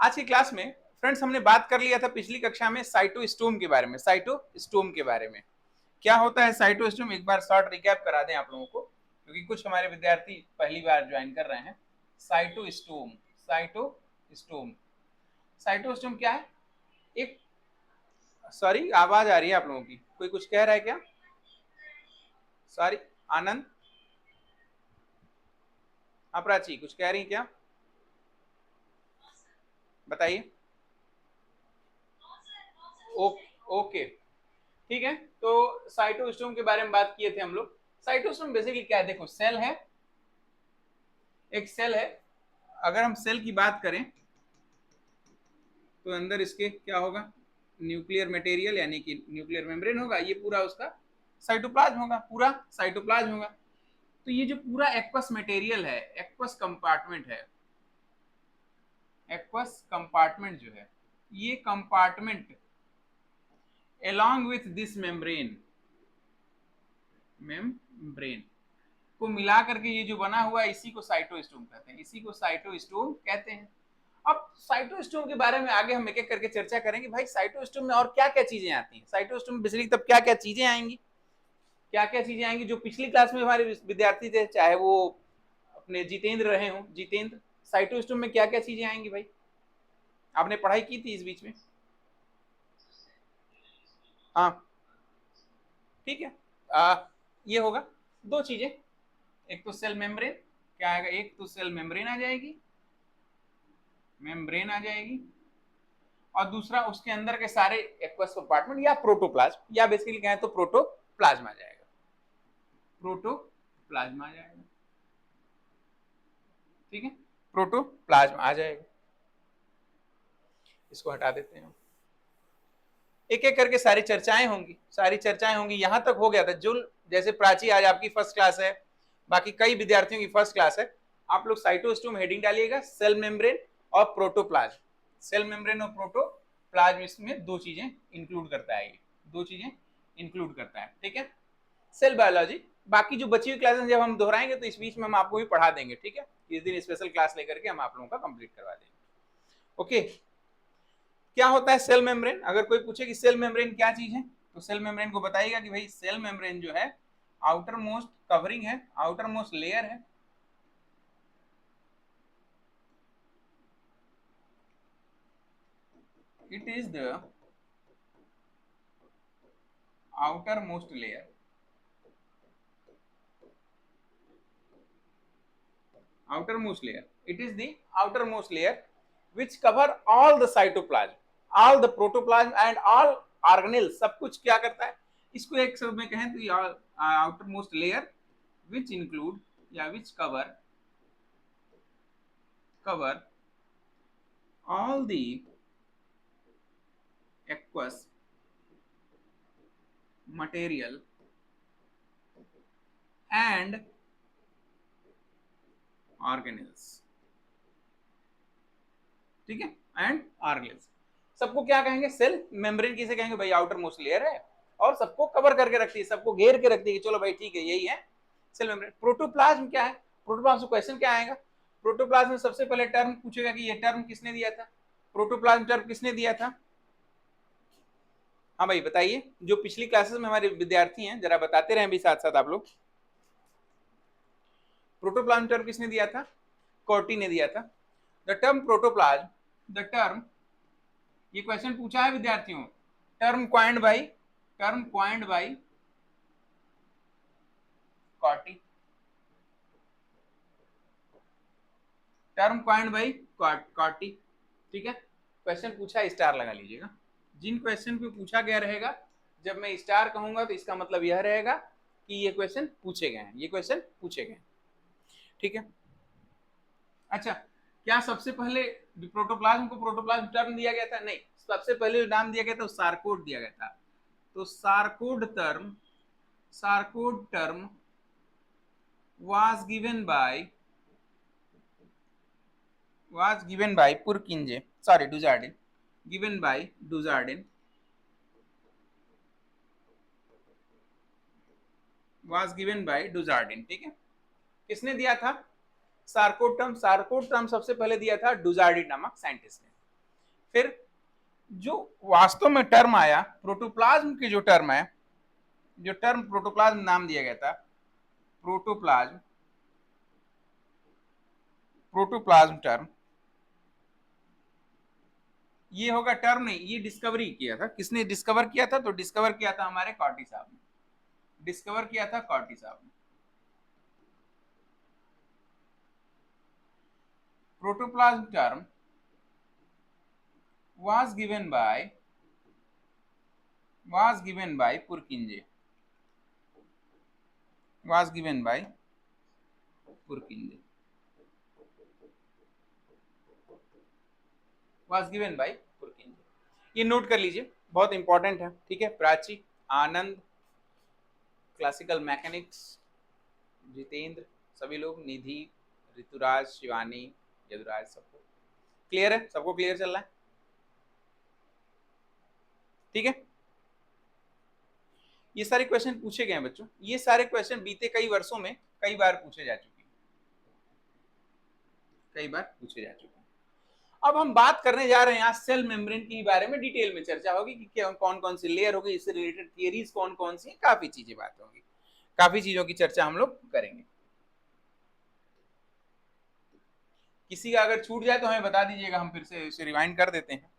आज की क्लास में फ्रेंड्स हमने बात कर लिया था पिछली कक्षा में साइटोस्टोम के बारे में। साइटोस्टोम के बारे में क्या होता है साइटोस्टोम, एक बार शॉर्ट रिकैप करा दें आप लोगों को, क्योंकि कुछ हमारे विद्यार्थी पहली बार ज्वाइन कर रहे हैं। साइटोस्टोम साइटोस्टोम साइटोस्टोम क्या है? एक सॉरी, आवाज आ रही है आप लोगों की, कोई कुछ कह रहा है क्या? सॉरी, आनंद, अपराची कुछ कह रही क्या? बताइए। ओके, ठीक है। तो साइटोस्टोम के बारे में बात किए थे हम लोग। साइटोस्टोम बेसिकली क्या है? देखो, सेल है, एक सेल है। अगर हम सेल की बात करें तो अंदर इसके क्या होगा? न्यूक्लियर मटेरियल यानी कि न्यूक्लियर मेम्ब्रेन होगा, ये पूरा उसका साइटोप्लाज्म होगा, पूरा साइटोप्लाज्म होगा। तो ये जो पूरा एक्वस मटेरियल है, एक्वस कंपार्टमेंट है, एक्वस कंपार्टमेंट जो है, ये compartment along with this membrane को मिला करके ये जो बना हुआ है, इसी को साइटोस्टोम कहते हैं, इसी को साइटोस्टोम कहते हैं। अब साइटोस्टोम के बारे में आगे हम एक एक करके चर्चा करेंगे। भाई साइटोस्टोम में और क्या क्या चीजें आती हैं? साइटोस्टोम में बेसिकली तब क्या क्या चीजें आएंगी, क्या क्या चीजें आएंगी? जो पिछली क्लास में हमारे विद्यार्थी थे, चाहे वो अपने जितेंद्र रहे हों, जितेंद्र, साइटोस्टोम में क्या क्या चीजें आएंगी भाई? आपने पढ़ाई की थी इस बीच में? हाँ, ठीक है। ये होगा दो चीजें, एक तो सेल मेम्ब्रेन, क्या आएगा? एक तो सेल मेम्ब्रेन आ जाएगी, मेम्ब्रेन आ जाएगी, और दूसरा उसके अंदर के सारे एक्वस कंपार्टमेंट या प्रोटोप्लाज्म, या बेसिकली कहें तो प्रोटोप्लाज्म आ जाएगा, प्रोटोप्लाज्म आ जाएगा, ठीक है, प्रोटोप्लाज्म आ जाएगा। इसको हटा देते हैं, एक एक करके सारी चर्चाएं होंगी, सारी चर्चाएं होंगी। यहां तक हो गया था जो, जैसे प्राची आज आपकी फर्स्ट क्लास है, बाकी कई विद्यार्थियों की फर्स्ट क्लास है, आप लोग साइटोस्टोम हेडिंग डालिएगा, सेल मेम्ब्रेन और प्रोटोप्लाज्म। सेल मेम्ब्रेन और प्रोटोप्लाज्म, इसमें दो चीजें इंक्लूड करता है, ये दो चीजें इंक्लूड करता है, ठीक है। सेल बायोलॉजी, बाकी जो बची हुई क्लासेस जब हम दोहराएंगे तो इस बीच में हम आपको भी पढ़ा देंगे, ठीक है। इस दिन स्पेशल क्लास लेकर के हम आप लोगों का कंप्लीट करवा देंगे। ओके, क्या होता है सेल मेम्ब्रेन? अगर कोई पूछे कि सेल मेम्ब्रेन क्या चीज है, तो सेल मेम्ब्रेन को बताइएगा कि भाई सेल मेम्ब्रेन जो है आउटर मोस्ट कवरिंग है, आउटर मोस्ट लेयर है, it is the outer most layer, outermost layer, it is the outermost layer which cover all the cytoplasm, all the protoplasm and all organelles, सब कुछ क्या करता है? इसको एक शब्द में कहें तो outermost layer which include या which cover all the aqueous material and organelles, ठीक है, एंड ऑर्गेनेल्स। सबको क्या कहेंगे? सेल मेम्ब्रेन किसे कहेंगे भाई? आउटर मोस्ट लेयर है और सबको कवर करके रखती है, सबको घेर के रखती है, चलो भाई ठीक है, यही है सेल मेम्ब्रेन। प्रोटोप्लाज्म क्या है? प्रोटोप्लाज्म क्वेश्चन क्या आएगा? प्रोटोप्लाज्म में सबसे पहले टर्म पूछेगा कि ये टर्म किसने दिया था, प्रोटोप्लाज्म टर्म किसने दिया था? हाँ भाई बताइए, जो पिछली क्लासेस में हमारे विद्यार्थी हैं जरा बताते रहे भी साथ साथ आप लोग। प्रोटोप्लाज्म टर्म किसने दिया था? कॉर्टी ने दिया था। The term protoplasm, the term, ये क्वेश्चन पूछा है विद्यार्थियों, term coined by Corti, term coined by Corti, ठीक है। क्वेश्चन पूछा, स्टार लगा लीजिएगा। जिन क्वेश्चन पे पूछा गया रहेगा, जब मैं स्टार कहूंगा तो इसका मतलब यह रहेगा कि ये क्वेश्चन पूछे गए हैं, ये क्वेश्चन पूछे गए हैं, ठीक है। अच्छा, क्या सबसे पहले प्रोटोप्लाज्म को प्रोटोप्लाज्म टर्म दिया गया था? नहीं, सबसे पहले जो नाम दिया गया था वो सार्कोड दिया गया था। तो sarcode term was given by Purkinje, sorry Dujardin, given by Dujardin, was given by Dujardin, ठीक है। किसने दिया था सार्कोड टर्म? सार्कोड टर्म सबसे पहले दिया था डुजार्डिन नामक साइंटिस्ट ने, फिर जो वास्तव में टर्म आया प्रोटोप्लाज्म की, जो टर्म है, जो टर्म प्रोटोप्लाज्म नाम दिया गया था, प्रोटोप्लाज्म, प्रोटोप्लाज्म टर्म, ये होगा टर्म नहीं, ये डिस्कवरी किया था। किसने डिस्कवर किया था? तो डिस्कवर किया था हमारे कॉटी साहब ने, डिस्कवर किया था कॉटी साहब ने। Protoplasm term was given by Purkinje, was given by Purkinje, was given by Purkinje। ये नोट कर लीजिए, बहुत इंपॉर्टेंट है, ठीक है। प्राची, आनंद, क्लासिकल मैकेनिक्स, जितेंद्र, सभी लोग, निधि, ऋतुराज, शिवानी, यदुराज, सबको क्लियर है? सबको क्लियर चल रहा है? ठीक है। ये सारे क्वेश्चन पूछे गए हैं बच्चों, ये सारे क्वेश्चन बीते कई वर्षों में कई बार पूछे जा चुके हैं, कई बार पूछे जा चुके हैं। अब हम बात करने जा रहे हैं यहाँ सेल मेम्ब्रेन के बारे में, डिटेल में चर्चा होगी कि कौन कौन सी लेयर होगी, इससे रिलेटेड थियरीज कौन कौन सी, काफी चीजें बात होंगी, काफी चीजों की चर्चा हम लोग करेंगे। किसी का अगर छूट जाए तो हमें बता दीजिएगा, हम फिर से इसे रिवाइंड कर देते हैं।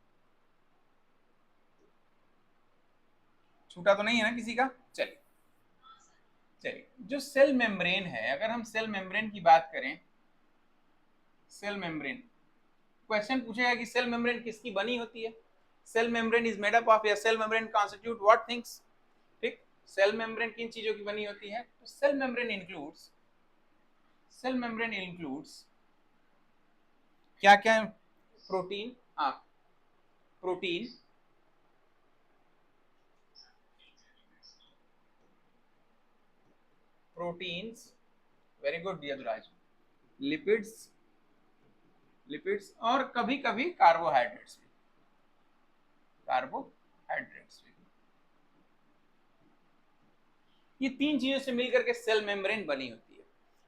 छूटा तो नहीं है ना किसी का? चलिए चलिए, जो सेल मेम्ब्रेन है, अगर हम सेल मेम्ब्रेन की बात करें, सेल मेम्ब्रेन, क्वेश्चन पूछेगा कि सेल मेम्ब्रेन किसकी बनी होती है? Cell membrane is made up of, या cell membrane constitute what things, ठीक। सेल मेम्ब्रेन किन चीजों की बनी होती है? तो cell membrane includes, cell membrane includes क्या क्या? प्रोटीन, हाँ, protein, proteins, very good Yaduraj, lipids, lipids, और कभी कभी कार्बोहाइड्रेट्स भी, कार्बोहाइड्रेट्स भी। ये तीन चीजों से मिलकर के सेल मेम्ब्रेन बनी होती है।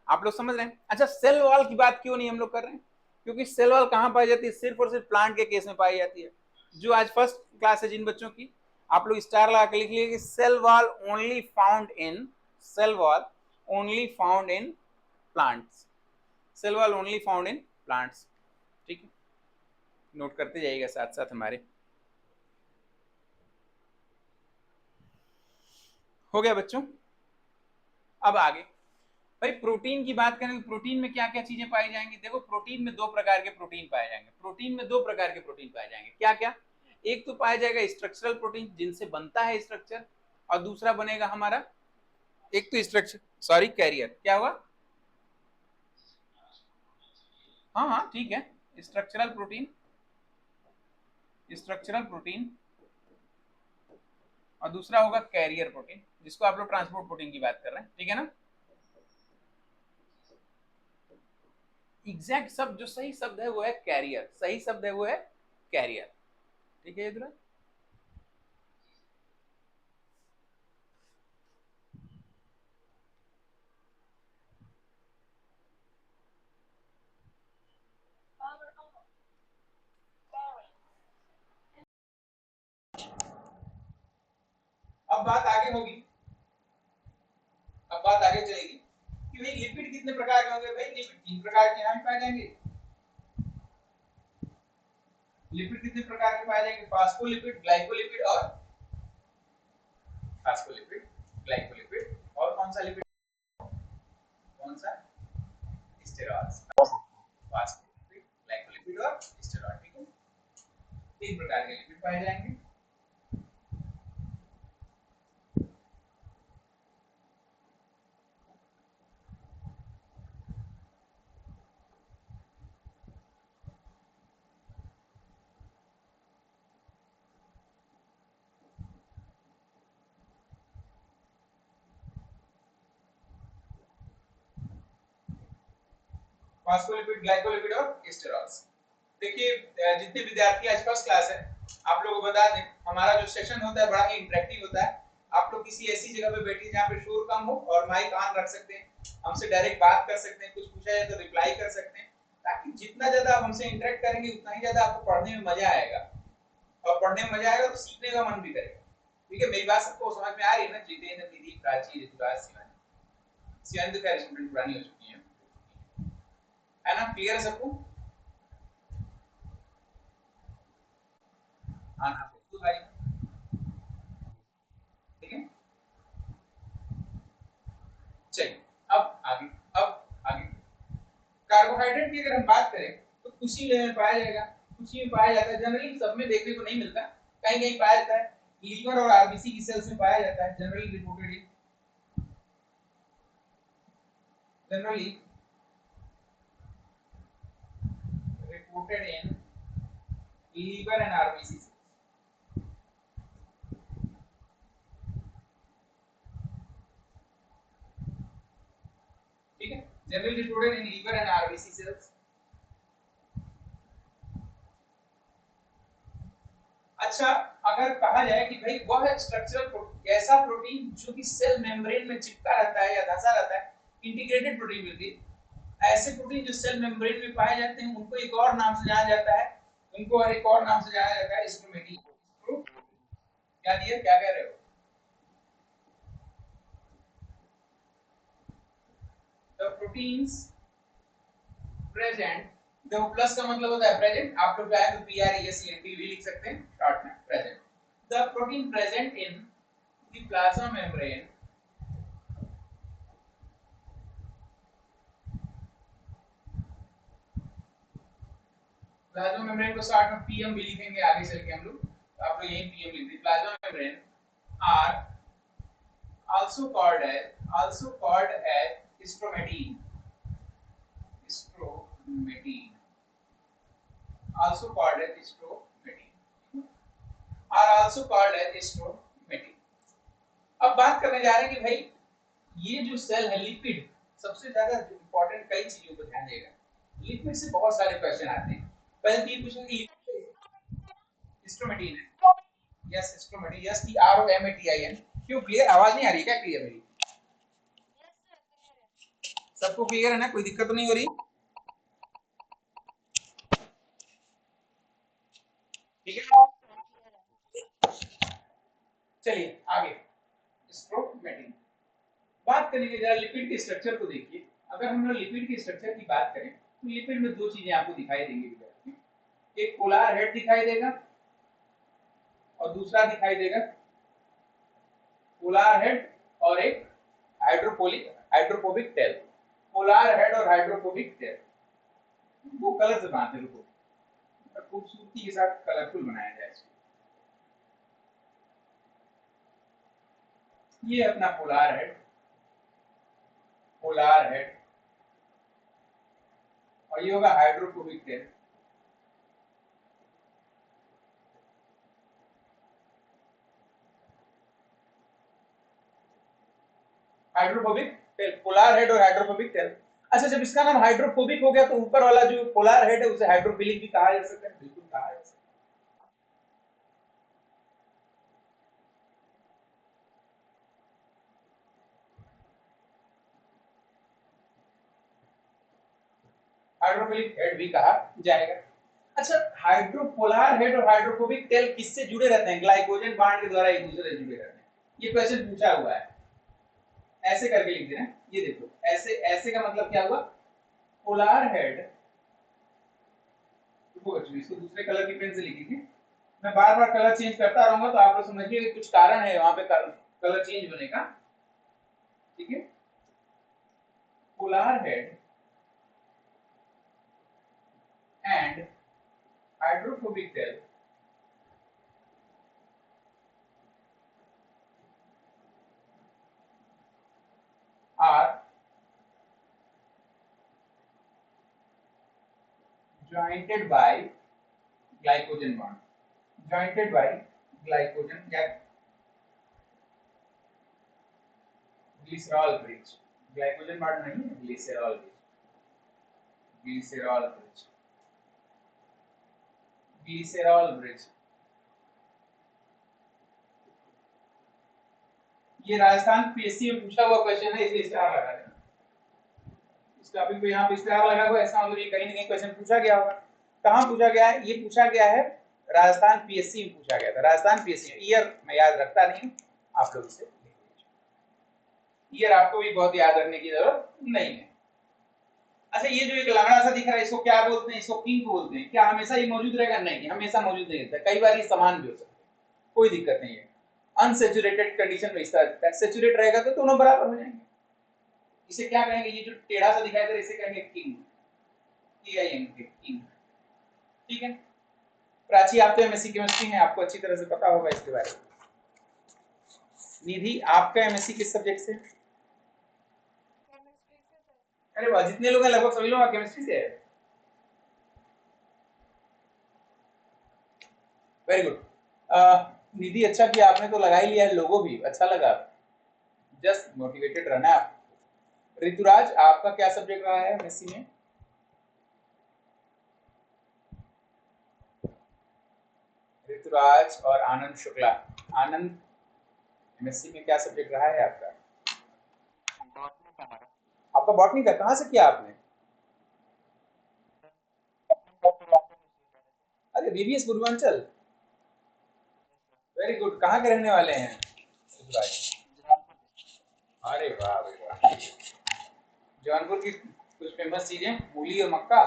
आप लोग समझ रहे हैं? अच्छा, सेल वॉल की बात क्यों नहीं हम लोग कर रहे हैं? क्योंकि सेल वॉल कहां पाई जाती है? सिर्फ और सिर्फ प्लांट के केस में पाई जाती है। जो आज फर्स्ट क्लास है जिन बच्चों की, आप लोग स्टार लगा के लिख लीजिए कि cell wall only found in, cell wall only found in plants, cell wall only found in plants, ठीक है। नोट करते जाइएगा साथ साथ हमारे। हो गया बच्चों? अब आगे भाई प्रोटीन की बात करें तो प्रोटीन में क्या क्या चीजें पाई जाएंगी? देखो, प्रोटीन में दो प्रकार के प्रोटीन पाए जाएंगे, प्रोटीन में दो प्रकार के प्रोटीन पाए जाएंगे। क्या क्या? एक तो पाया जाएगा स्ट्रक्चरल प्रोटीन, जिनसे बनता है स्ट्रक्चर, और दूसरा बनेगा हमारा, एक तो स्ट्रक्चर, सॉरी कैरियर, क्या हुआ? हाँ हाँ ठीक है, स्ट्रक्चरल प्रोटीन, स्ट्रक्चरल प्रोटीन, और दूसरा होगा कैरियर प्रोटीन, जिसको आप लोग ट्रांसपोर्ट प्रोटीन की बात कर रहे हैं, ठीक है ना। एग्जैक्ट शब्द, जो सही शब्द है वो है कैरियर, सही शब्द है वो है कैरियर, ठीक है। इधर अब बात आगे होगी, अब बात आगे चलेगी कि भाई लिपिड कितने प्रकार के होंगे? भाई लिपिड तीन प्रकार के यहाँ पाए जाएंगे। लिपिड कितने प्रकार के पाए जाएंगे? फास्फोलिपिड, ग्लाइकोलिपिड और फास्फोलिपिड, ग्लाइकोलिपिड, और कौन सा लिपिड? कौन सा? स्टेरॉइड्स, फास्फोलिपिड, ग्लाइकोलिपिड और स्टेरॉइड, ठीक है। तीन प्रकार के लिपिड पाए जाएंगे। फास्फोलिपिड, ग्लाइकोलिपिड और स्टेरॉइड्स। देखिए, जितने विद्यार्थी आज फर्स्ट क्लास है, आप लोगों को बता दें, हमारा जो सेशन होता है बड़ा ही इंटरेक्टिव होता है। आप लोग किसी ऐसी जगह पे बैठिए जहाँ पे शोर कम हो और माइक ऑन रख सकते हैं, हमसे डायरेक्ट बात कर सकते हैं, कुछ पूछा जाए तो रिप्लाई कर सकते हैं। ताकि जितना ज्यादा आप हमसे इंटरेक्ट करेंगे उतना ही ज्यादा आपको पढ़ने में मजा आएगा, और पढ़ने में मजा आएगा तो सीखने का मन भी करेगा। ठीक है, मेरी बात सबको समझ में आ रही है ना? जितेंद्र, निधि, प्राची, ऋतुराज, शिवानी। शिवानी तो खैर स्टूडेंट पुरानी हो चुकी है ना? क्लियर है सबको? हाँ हाँ बिल्कुल भाई। ठीक है, चलिए अब आगे। अब आगे कार्बोहाइड्रेट की अगर हम बात करें तो कुछ ही में पाया जाएगा, कुछ ही में पाया जाता है, जनरली सब में देखने को नहीं मिलता, कहीं कहीं पाया जाता है। लीवर और आरबीसी की सेल्स में पाया जाता है, generally reported in liver and RBC. ठीक है, generally reported in liver and RBC cells. अच्छा, अगर कहा जाए कि भाई वह स्ट्रक्चरल ऐसा प्रोटीन जो कि सेल मेम्ब्रेन में चिपका रहता है या धंसा रहता है, इंटीग्रेटेड प्रोटीन मिलती है, ऐसे प्रोटीन जो सेल मेम्ब्रेन में पाए जाते हैं उनको एक और नाम से जाना जाता है, उनको एक और नाम से जाना जाता है स्ट्रोमेटिन। क्या दिया, क्या कह रहे हो? द प्रोटीन्स प्रेजेंट, देखो प्लस का मतलब होता है प्रेजेंट, आप लोग चाहे तो PRESENT भी लिख सकते हैं शॉर्ट में, present. The protein present in the plasma membrane, plasma membrane को शॉर्ट में PM भी लिखेंगे आगे चल के हम लोग, तो आप लोग यही PM लिख दीजिए। Plasma membrane are also called as stromatine, stromatine, also called as stromatine, are also called as stromatine। अब बात करने जा रहे हैं कि भाई ये जो सेल है लिपिड, सबसे ज्यादा इंपॉर्टेंट कई चीजों को ध्यान देगा, लिपिड से बहुत सारे क्वेश्चन आते हैं। पहले तो ये पूछेंगे स्ट्रोमेटिन है, यस स्ट्रोमेटिन, STROMATIN। क्यों, क्लियर आवाज नहीं आ रही क्या? क्लियर मेरी सबको क्लियर है ना? कोई दिक्कत तो नहीं हो रही? ठीक है, चलिए आगे स्ट्रोमेटिन बात करेंगे। जरा लिपिड के स्ट्रक्चर को देखिए। अगर हम लोग लिपिड के स्ट्रक्चर की बात करें तो लिपिड में दो चीजें आपको दिखाई देंगी, एक पोलर हेड दिखाई देगा और दूसरा दिखाई देगा पोलर हेड और एक हाइड्रोफोबिक टेल। पोलर हेड और हाइड्रोफोबिक टेल दो कलर से बनाते हैं, खूबसूरती के साथ कलरफुल बनाया जाए इसको। ये अपना पोलर हेड और ये होगा hydrophobic tell. Hydrophobic tell, polar head और हाइड्रोफोबिक टेल। अच्छा, जब इसका नाम हाइड्रोफोबिक हो गया तो ऊपर वाला जो पोलर हेड है उसे हाइड्रोफिलिक भी कहा जा सकता है, बिल्कुल कहा जा सकता है, हाइड्रोफिलिक हेड भी कहा जाएगा। अच्छा, हाइड्रोपोलर हेड और हाइड्रोफोबिक टेल किससे जुड़े रहते हैं? ग्लाइकोजन बांड के द्वारा एक दूसरे से जुड़े रहते हैं। ये क्वेश्चन पूछा हुआ है, ऐसे करके लिख देना। ये देखो, ऐसे ऐसे का मतलब क्या हुआ? पोलर हेड, इसको दूसरे कलर की पेन से लिखिए। मैं बार बार कलर चेंज करता रहूंगा तो आप लोग समझिए कुछ कारण है वहां पे कलर चेंज होने का। ठीक है, polar head and hydrophobic tell are jointed by glycogen bond, jointed by glycogen या ग्लिसरॉल ब्रिज। ग्लाइकोजन बॉन्ड नहीं है, glycerol bridge, glycerol bridge, glycerol bridge. ये राजस्थान PSC में पूछा हुआ क्वेश्चन है, इसलिए स्टार लगा देना। टॉपिक पे यहाँ पे इस्तेमाल लगा हुआ है, इसका मतलब ये कहीं ना कहीं क्वेश्चन पूछा गया होगा। कहाँ पूछा गया है? ये पूछा गया है राजस्थान पीएससी में पूछा गया था। राजस्थान पीएससी में, ईयर मैं याद रखता नहीं, आप लोग इसे ईयर आपको भी बहुत याद रखने की जरूरत नहीं है। अच्छा, ये जो एक लंगड़ा सा दिख रहा है, इसको क्या बोलते हैं? इसको किंक बोलते हैं। क्या हमेशा ये मौजूद रहेगा? नहीं, हमेशा मौजूद नहीं रहता, कई बार ये समान भी हो सकता है, कोई दिक्कत नहीं है। अनसैचुरेटेड कंडीशन में इस तरह दिखता है, सैचुरेट रहेगा तो दोनों बराबर हो जाएंगे। इसे क्या कहेंगे? ये जो टेढ़ा सा दिखाई दे रहा है इसे कहेंगे किंग, किंग। ठीक है। प्राची, आप तो एमएससी केमिस्ट्री में, आपको अच्छी तरह से पता होगा इसके बारे में। निधि, आपका एमएससी किस सब्जेक्ट से? अरे वाह, जितने लोग हैं लगभग सभी लोग केमिस्ट्री से है। Very good. निधि, अच्छा किया आपने तो लगा ही लिया है लोगो भी, अच्छा लगा। जस्ट मोटिवेटेड रहना है आप। ऋतुराज, आपका क्या सब्जेक्ट रहा है एमएससी में? ऋतुराज और आनंद शुक्ला। आनंद, एमएससी में क्या सब्जेक्ट रहा है आपका? आपका बॉटनी का, कहाँ से किया आपने? अरे बीबीएस पूर्वांचल, वेरी गुड। कहाँ के रहने वाले हैं ऋतुराज? अरे वाह भाई वाह। जौनपुर की कुछ फेमस चीजें, मूली और मक्का।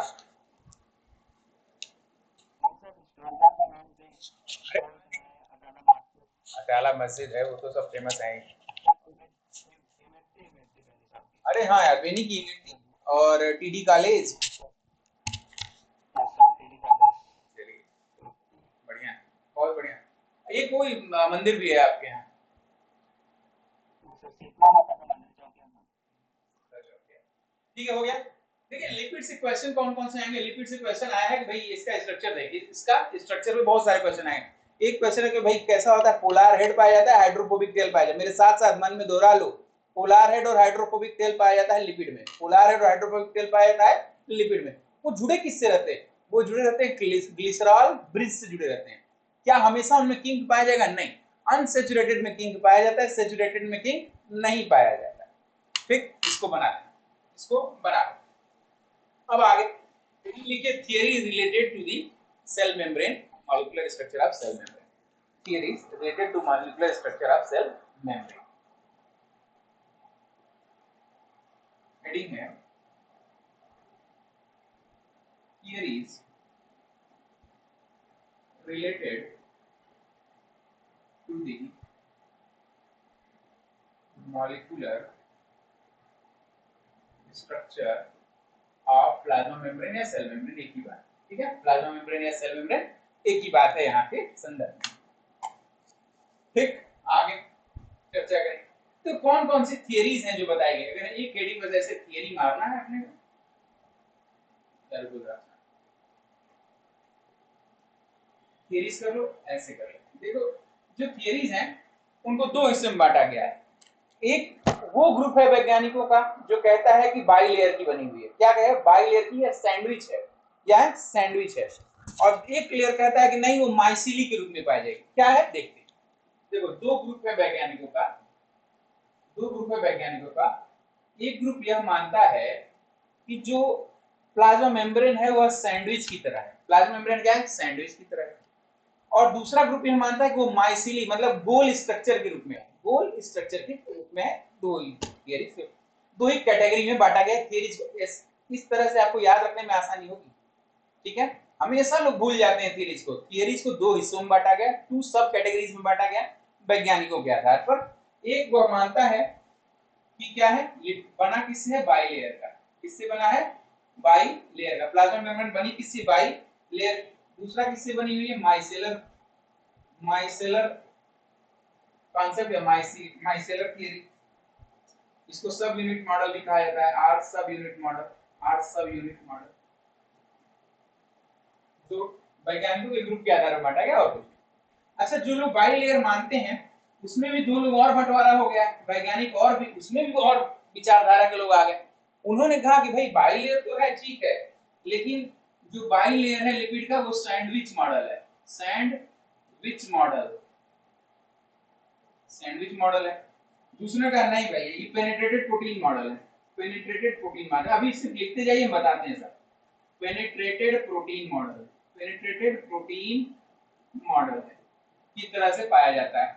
अटाला मस्जिद है, वो तो सब फेमस है। अरे हाँ यार, बेनी की यूनिवर्सिटी और टीडी कॉलेज। चलिए, बढ़िया, बहुत बढ़िया। ये कोई मंदिर भी है आपके यहाँ? ठीक है, हो गया। देखिए, लिपिड से क्वेश्चन कौन कौन से आएंगे? लिपिड से क्वेश्चन आया है कि भाई इसका स्ट्रक्चर देखिए, इसका स्ट्रक्चर में बहुत सारे क्वेश्चन आए। एक क्वेश्चन है कि भाई कैसा होता है, पोलर हेड पाया जाता है, हाइड्रोफोबिक टेल पाया जाता है। मेरे साथ साथ मन में दोहरा लो, पोलर हेड और हाइड्रोफोबिक टेल पाया जाता है लिपिड में। पोलर हेड और हाइड्रोफोबिक टेल पाया जाता है लिपिड में। वो जुड़े किससे रहते हैं? वो जुड़े रहते हैं ग्लिसरॉल ब्रिज से जुड़े रहते हैं। क्या हमेशा उनमें किंक पाया जाएगा? नहीं, अनसेचुरेटेड में किंक पाया जाता है, सेचुरेटेड में किंक नहीं पाया जाता। ठीक, इसको बना, इसको बना। अब आगे लिखिए, theory related to the cell membrane, molecular structure of cell membrane. Theories related to molecular structure of cell membrane. Heading है theories related to the molecular structure of plasma membrane या सेल मेम्ब्रेन, एक ही बात। ठीक है, plasma membrane या cell membrane एक ही बात है यहाँ के संदर्भ में। ठीक, आगे चर्चा करें। तो कौन कौन सी थियरीज हैं जो बताई गई? अगर एक हेडिंग वजह से थियरी मारना है अपने को, थियरीज कर लो, ऐसे कर लो। देखो, जो थियरीज हैं उनको दो हिस्से में बांटा गया है। एक वो ग्रुप है वैज्ञानिकों का जो कहता है कि बाई लेयर की बनी हुई है। क्या कहे? बाई लेयर की, या सैंडविच है, या सैंडविच है। और एक लेयर कहता है कि नहीं, वो माइसिली के रूप में पाई जाएगी। क्या है देखते हैं। देखो, दो ग्रुप है वैज्ञानिकों का, दो ग्रुप है वैज्ञानिकों का। एक ग्रुप यह मानता है कि जो प्लाज्मा मेम्ब्रेन है वह सैंडविच की तरह है। प्लाज्मा मेम्ब्रेन क्या है? सैंडविच की तरह है। और दूसरा ग्रुप यह मानता है कि वो माइसिली, मतलब गोल स्ट्रक्चर के रूप में, गोल स्ट्रक्चर के रूप में है। दो ही थियरीज, दो ही कैटेगरी में बांटा गया थियरीज को। इस तरह से आपको याद रखने में आसानी होगी। ठीक है, हमेशा लोग भूल जाते हैं थियरीज को। थियरीज को दो हिस्सों में बांटा गया, टू सब कैटेगरीज में बांटा गया वैज्ञानिकों के आधार पर। एक वो मानता है कि क्या है, ये बना किससे है? बाई लेयर का। किससे बना है? बाई लेयर का। प्लाज्मा मेम्ब्रेन बनी किससे? By layer. दूसरा किससे बनी हुई है? माइसेलर, माइसेलर कॉन्सेप्ट है, माइसेलर थियरी। इसको सब यूनिट मॉडल भी कहा जाता है, are sub unit model, are sub unit model. तो वैज्ञानिकों के ग्रुप के आधार पर बांटा गया और कुछ। अच्छा, जो लोग बाई लेयर मानते हैं उसमें भी दो लोग और बंटवारा हो गया, वैज्ञानिक और भी, उसमें भी और विचारधारा के लोग आ गए। उन्होंने कहा कि भाई बाई लेयर तो है, ठीक है, लेकिन जो बाई लेयर है लिपिड का वो सैंडविच मॉडल है। सैंडविच मॉडल, सैंडविच मॉडल है। दूसरे का नहीं भाई, ये पेनिट्रेटेड प्रोटीन मॉडल है। पेनिट्रेटेड प्रोटीन मॉडल, अभी सिर्फ लिखते जाइए, हम बताते हैं सब। Penetrated protein model, penetrated protein model किस तरह से पाया जाता है।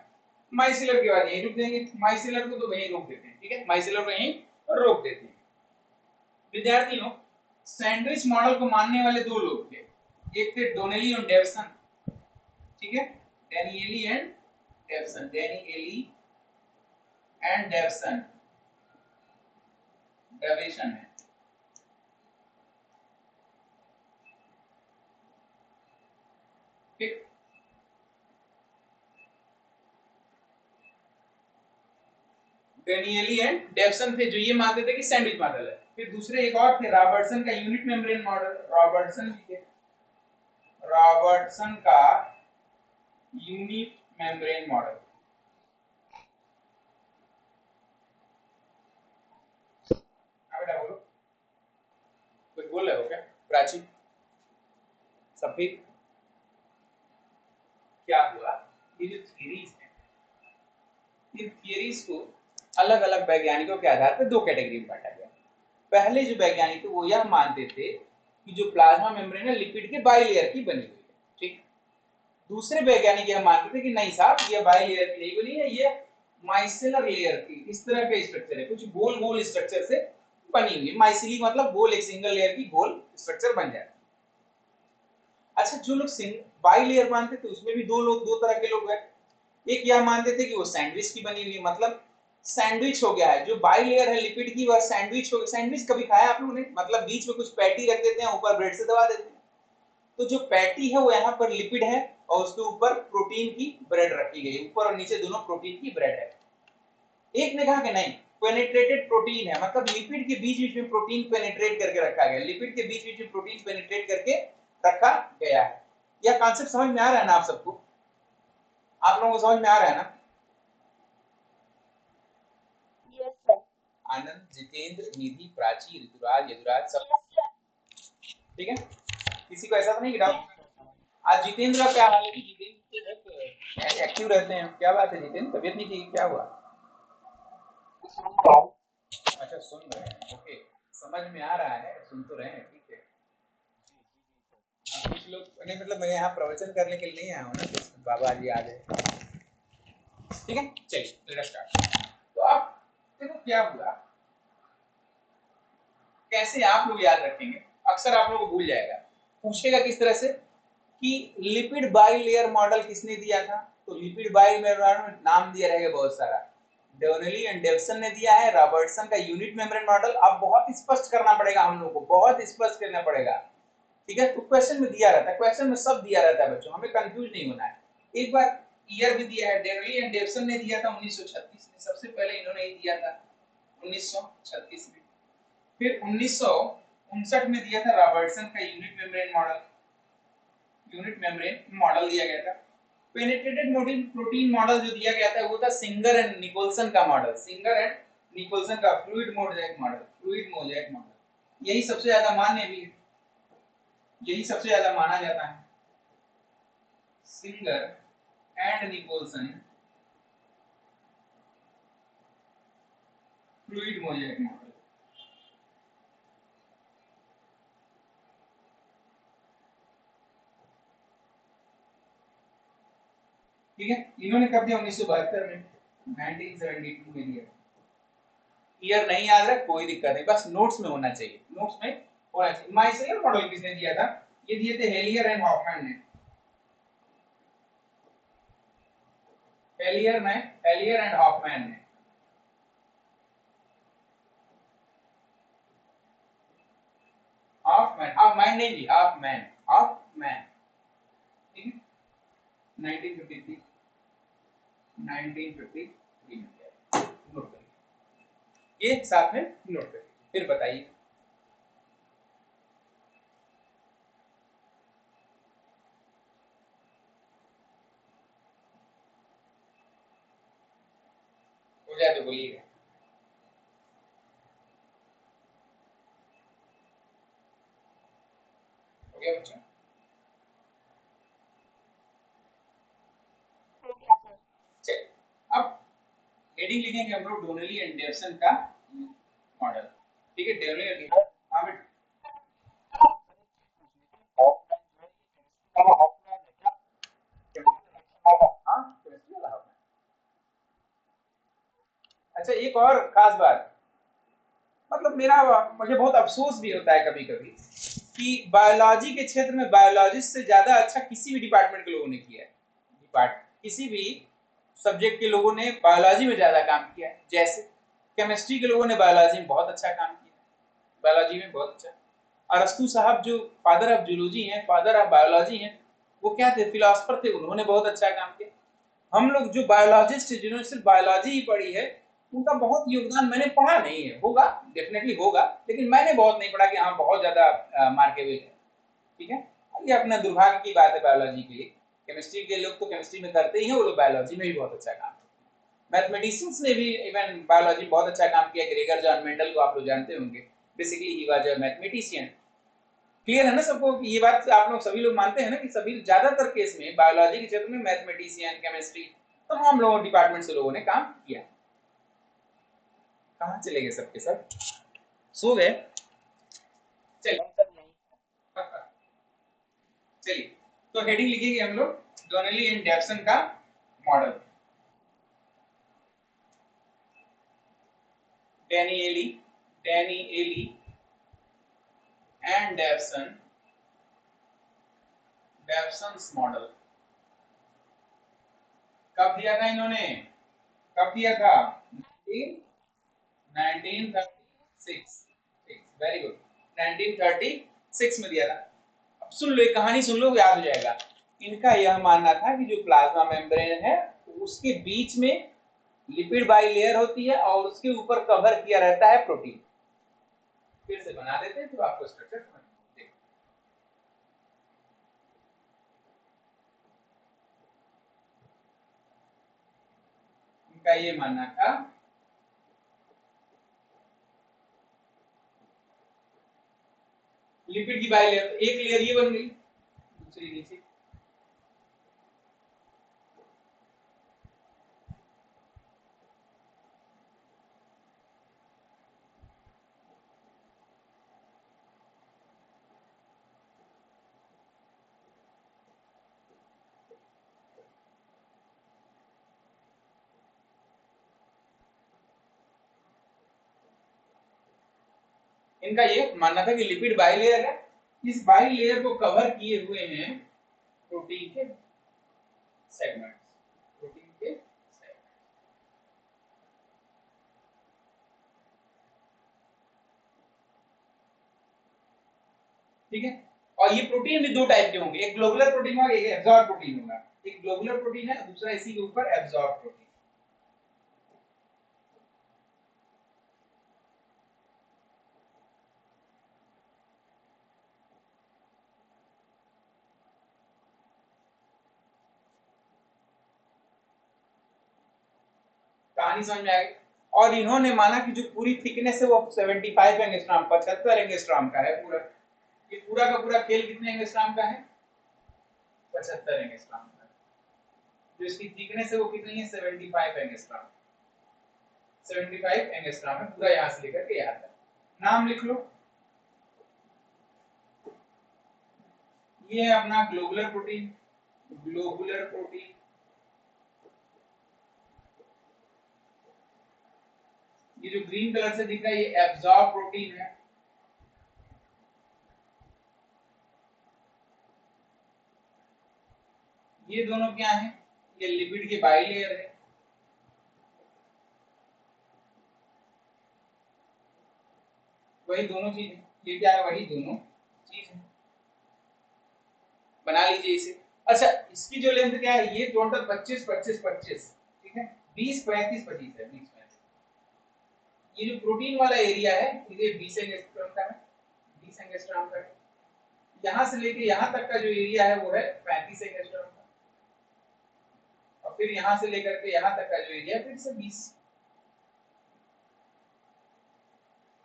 माइसिलर के बाद यहीं रुक देंगे, माइसिलर को तो वहीं रोक देते हैं, ठीक है, माइसिलर को यहीं रोक देते हैं। विद्यार्थियों, सैंडविच मॉडल को मानने वाले दो लोग थे, एक थे डोनेली और डेवसन, ठीक है, Danielli and Davson, Danielli and Davson, deviation है, ठीक। डेनियली एंड डेवसन थे जो ये मानते थे कि सैंडविच मॉडल है। फिर दूसरे एक और थे, रॉबर्टसन का यूनिट मेम्ब्रेन मॉडल, रॉबर्टसन के, रॉबर्टसन का यूनिट मेम्ब्रेन मॉडल। बेटा बोलो, कुछ बोल रहे हो क्या प्राची? सब ठीक? क्या हुआ, ये जो थ्योरीज है, इन थ्योरीज को अलग अलग वैज्ञानिकों के आधार पर दो कैटेगरी में बांटा गया। पहले जो वैज्ञानिक थे वो यह मानते थे कि जो प्लाज्मा मेम्ब्रेन है लिपिड के बाइलेयर की बनी हुई है, ठीक। दूसरे वैज्ञानिक यह मानते थे कि नहीं साहब, ये बाइलेयर की नहीं बनी है, ये माइसेलर लेयर की इस तरह का स्ट्रक्चर है, कुछ गोल गोल स्ट्रक्चर से बनी हुई है। माइसिली मतलब गोल, एक सिंगल लेयर की गोल स्ट्रक्चर बन जाता है। अच्छा, जो लोग बाई लेयर मानते थे उसमें भी दो लोग, दो तरह के लोग हैं। एक यह मानते थे कि वो सैंडविच की बनी हुई है, मतलब सैंडविच हो गया है, जो बाई लेयर है लिपिड की वह सैंडविच हो गया। सैंडविच कभी खाया आप लोगों ने? मतलब बीच में कुछ पैटी रख देते हैं, ऊपर ब्रेड से दबा देते हैं। तो जो पैटी है वो यहाँ पर लिपिड है और उसके ऊपर प्रोटीन की ब्रेड रखी गई, ऊपर और नीचे दोनों प्रोटीन की ब्रेड है। एक ने कहा कि नहीं, पेनिट्रेटेड प्रोटीन है, मतलब लिपिड के बीच बीच में प्रोटीन पेनिट्रेट करके रखा गया, लिपिड के बीच बीच में प्रोटीन पेनिट्रेट करके रखा गया है। यह कॉन्सेप्ट समझ में आ रहा है ना आप सबको? आप लोगों को समझ में आ रहा है ना? Yes sir. आनंद, जितेंद्र, निधि, प्राची, ऋतुराज, यदुराज, सब ठीक है? किसी को ऐसा तो नहीं कि डाउट? आज जितेंद्र का क्या हाल है? कि जितेंद्र एक्टिव रहते हैं, क्या बात है जितेंद्र, तबीयत नहीं ठीक, क्या हुआ? अच्छा, सुन रहे हैं, ओके, समझ में आ रहा है, सुन तो रहे हैं, ठीक है। कुछ लोग नहीं, मतलब मैं यहाँ प्रवचन करने के लिए नहीं आया हूँ ना, तो बाबा जी आ गए, ठीक है, चलिए स्टार्ट। तो अब देखो क्या हुआ, कैसे आप लोग याद रखेंगे, अक्सर आप लोग को भूल जाएगा, पूछेगा किस तरह से कि लिपिड बाई लेयर मॉडल किसने दिया था? तो लिपिड बाई लेयर मॉडल नाम दिया रहेगा बहुत सारा, डोनेली एंड डेवसन ने दिया है, रॉबर्टसन का यूनिट मेम्ब्रेन मॉडल। अब बहुत स्पष्ट करना पड़ेगा हम लोग को, बहुत स्पष्ट करना पड़ेगा, ठीक है। तो क्वेश्चन में दिया रहता है, क्वेश्चन में सब दिया रहता है बच्चों, हमें कंफ्यूज नहीं होना है। एक बार ईयर भी दिया है, डोनेली एंड डेवसन ने दिया था 1936 में, सबसे पहले इन्होंने ही दिया था 1936 में। फिर 1959 में दिया था रॉबर्टसन का unit membrane model, unit membrane model दिया गया था। पेनिट्रेटेड प्रोटीन मॉडल जो दिया गया था वो था सिंगर एंड निकोलसन का मॉडल, सिंगर एंड निकोलसन का fluid mosaic model, fluid mosaic model. यही सबसे ज्यादा मान्य भी है, यही सबसे ज्यादा माना जाता है, Singer and Nicolson fluid mosaic model, ठीक है। इन्होंने कब दिया? 1972 में, 1972 में दिया। ईयर नहीं याद रख, कोई दिक्कत नहीं, बस नोट्स में होना चाहिए, नोट्स में होना चाहिए। माइसेलर मॉडल किसने दिया था? ये दिए थे हेलियर एंड हॉफमैन ने, हेलियर एंड हॉफमैन ने। हॉफमैन, हॉफमैन नहीं जी, हॉफमैन, हॉफमैन, ठीक है। 1953, 1953 में दिया, नोट करिए, ये साथ में नोट करिए, फिर बताइए। हो जाए तो बोलिएगा। हो गया बच्चों? चलिए, अब हेडिंग लिखेंगे हम लोग डोनेली एंड डेवसन का मॉडल। ठीक है, डेवलप। हाँ बेटा, हाँ chemistry वाला होगा। अच्छा एक और खास बात, मतलब मेरा, मुझे बहुत अफसोस भी होता है कभी कभी कि बायोलॉजी के क्षेत्र में बायोलॉजिस्ट से ज्यादा अच्छा किसी भी डिपार्टमेंट के लोगों ने किया है। किसी भी सब्जेक्ट के लोगों ने बायोलॉजी में ज्यादा काम किया है। जैसे केमिस्ट्री के लोगों ने बायोलॉजी में बहुत अच्छा काम किया, बायोलॉजी में बहुत अच्छा। अरस्तु साहब जो फादर ऑफ जूलॉजी हैं, फादर ऑफ बायोलॉजी हैं, वो क्या थे, फिलोसफर थे, उन्होंने बहुत अच्छा काम किया। हम लोग जो बायोलॉजिस्ट हैं, जिन्होंने सिर्फ बायोलॉजी ही पढ़ी है, उनका बहुत योगदान मैंने पढ़ा नहीं है, होगा डेफिनेटली होगा, लेकिन मैंने बहुत नहीं पढ़ा कि हाँ बहुत ज्यादा मार्के हुए थे। ठीक है, ये अपना दुर्भाग्य की बात है बायोलॉजी के लिए। केमिस्ट्री के लोग तो केमिस्ट्री में करते ही हैं, वो लोग बायोलॉजी में भी बहुत अच्छा काम करते हैं। मैथमेटिशियंस ने भी इवन बायोलॉजी में बहुत अच्छा काम किया। ग्रेगर जॉन मेंडल को आप लोग जानते होंगे, basically he was a mathematician. Clear है ना सबको कि ये बात आप लोग सभी लोग मानते हैं ना कि सभी ज्यादातर केस में बायोलॉजी के क्षेत्र में मैथमेटिशियन, केमिस्ट्री, तमाम लोगों डिपार्टमेंट से लोगों ने काम किया। कहाँ चले गए सबके सब, सो गए? चलिए चलिए, तो हेडिंग लिखेंगे हम लोग, डोनेली एंड डेवसन का model. Danielli Danielli and Davson, Davson's model. कब दिया था इन्होंने, कब दिया था? 1936। वेरी गुड, 1936 में दिया था। अब सुन लो, एक कहानी सुन लो, याद हो जाएगा। इनका यह मानना था कि जो प्लाज्मा मेम्ब्रेन है उसके बीच में लिपिड बाइलेयर होती है और उसके ऊपर कवर किया रहता है प्रोटीन। फिर से बना देते हैं तो आपको स्ट्रक्चर समझ में। इनका ये मानना था, लिपिड की बाइलेयर, एक लेयर ये बन गई, दूसरी नीचे। इनका ये मानना था कि लिपिड बाइलेयर है, इस बाइलेयर को कवर किए हुए हैं प्रोटीन के सेगमेंट्स, प्रोटीन के सेगमेंट्स। ठीक है, और ये प्रोटीन भी दो टाइप के होंगे, एक ग्लोबुलर प्रोटीन होगा, एक एब्जॉर्ब प्रोटीन होगा। एक ग्लोबुलर प्रोटीन है, दूसरा इसी के ऊपर एब्जॉर्ब प्रोटीन। कहानी समझ में आ गई? और इन्होंने माना कि जो पूरी थिकनेस है वो 75 एंगस्ट्रॉम, 75 एंगस्ट्रॉम का है पूरा। ये पूरा का पूरा खेल कितने एंगस्ट्रॉम का है? 75 एंगस्ट्रॉम का। जो इसकी थिकनेस है वो कितनी है? 75 एंगस्ट्रॉम। 75 एंगस्ट्रॉम है पूरा, यहां से लेकर के यहां तक। नाम लिख लो, ये है अपना ग्लोबुलर प्रोटीन, ग्लोबुलर प्रोटीन। ये जो ग्रीन कलर से दिख रहा है ये एब्जॉर्ब प्रोटीन है। ये दोनों क्या है? ये लिपिड के बाइलेयर है। वही दोनों चीज, ये क्या है? वही दोनों चीज है। बना लीजिए इसे। अच्छा, इसकी जो लेंथ क्या है? ये टोटल 25 25 25, ठीक है, 20 35 25 है, 20 35। ये जो प्रोटीन वाला एरिया है ये 20 एंगस्ट्रॉम का है, 20 एंगस्ट्रॉम का है। यहां से लेके यहां तक का जो एरिया है वो है 35 एंगस्ट्रॉम का, और फिर यहां से लेकर के यहां तक का जो एरिया है फिर से 20।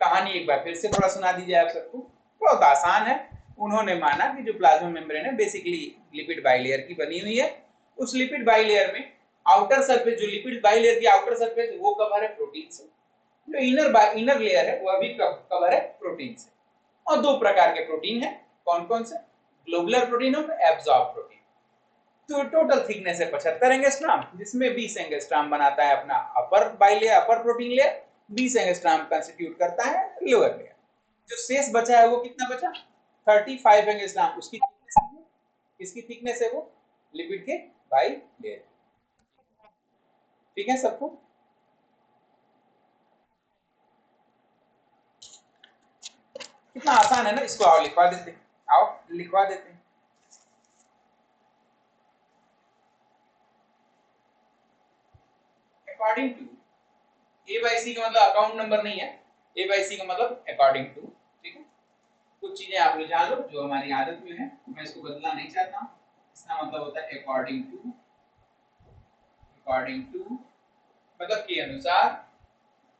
कहानी एक बार फिर से थोड़ा सुना दीजिए आप सबको, बहुत आसान है। उन्होंने माना कि जो प्लाज्मा मेम्ब्रेन है बेसिकली लिपिड बाइलेयर की बनी हुई है। उस लिपिड बाइलेयर में आउटर सरफेस, जो लिपिड बाइलेयर की आउटर सरफेस वो कवर है प्रोटीन से, जो इनर लेयर है वह भी कवर है प्रोटीन से। और दो प्रकार के प्रोटीन है, कौन कौन से? ग्लोबुलर प्रोटीन और एब्जॉर्ब प्रोटीन। तो टोटल थिकनेस है 75 एंगस्ट्रॉम, जिसमें 20 एंगस्ट्रॉम बनाता है अपना अपर बाइलेयर, अपर प्रोटीन लेयर, 20 एंगस्ट्रॉम कंस्टिट्यूट करता है लोअर लेयर। जो शेष बचा है वो कितना बचा? 35 एंगस्ट्रॉम उसकी थिकनेस है। किसकी थिकनेस है वो? लिपिड के बाइलेयर। ठीक है सबको? कितना आसान है ना, इसको आओ लिखवा देते हैं, आओ लिखवा देते हैं। अकॉर्डिंग टू, ए बाई सी का मतलब अकाउंट नंबर नहीं है, ए बाई सी का मतलब अकॉर्डिंग टू। ठीक है, कुछ चीजें आप लोग जान लो जो हमारी आदत में है, मैं इसको बदलना नहीं चाहता हूँ। इसका मतलब होता है अकॉर्डिंग टू, अकॉर्डिंग टू मतलब के अनुसार।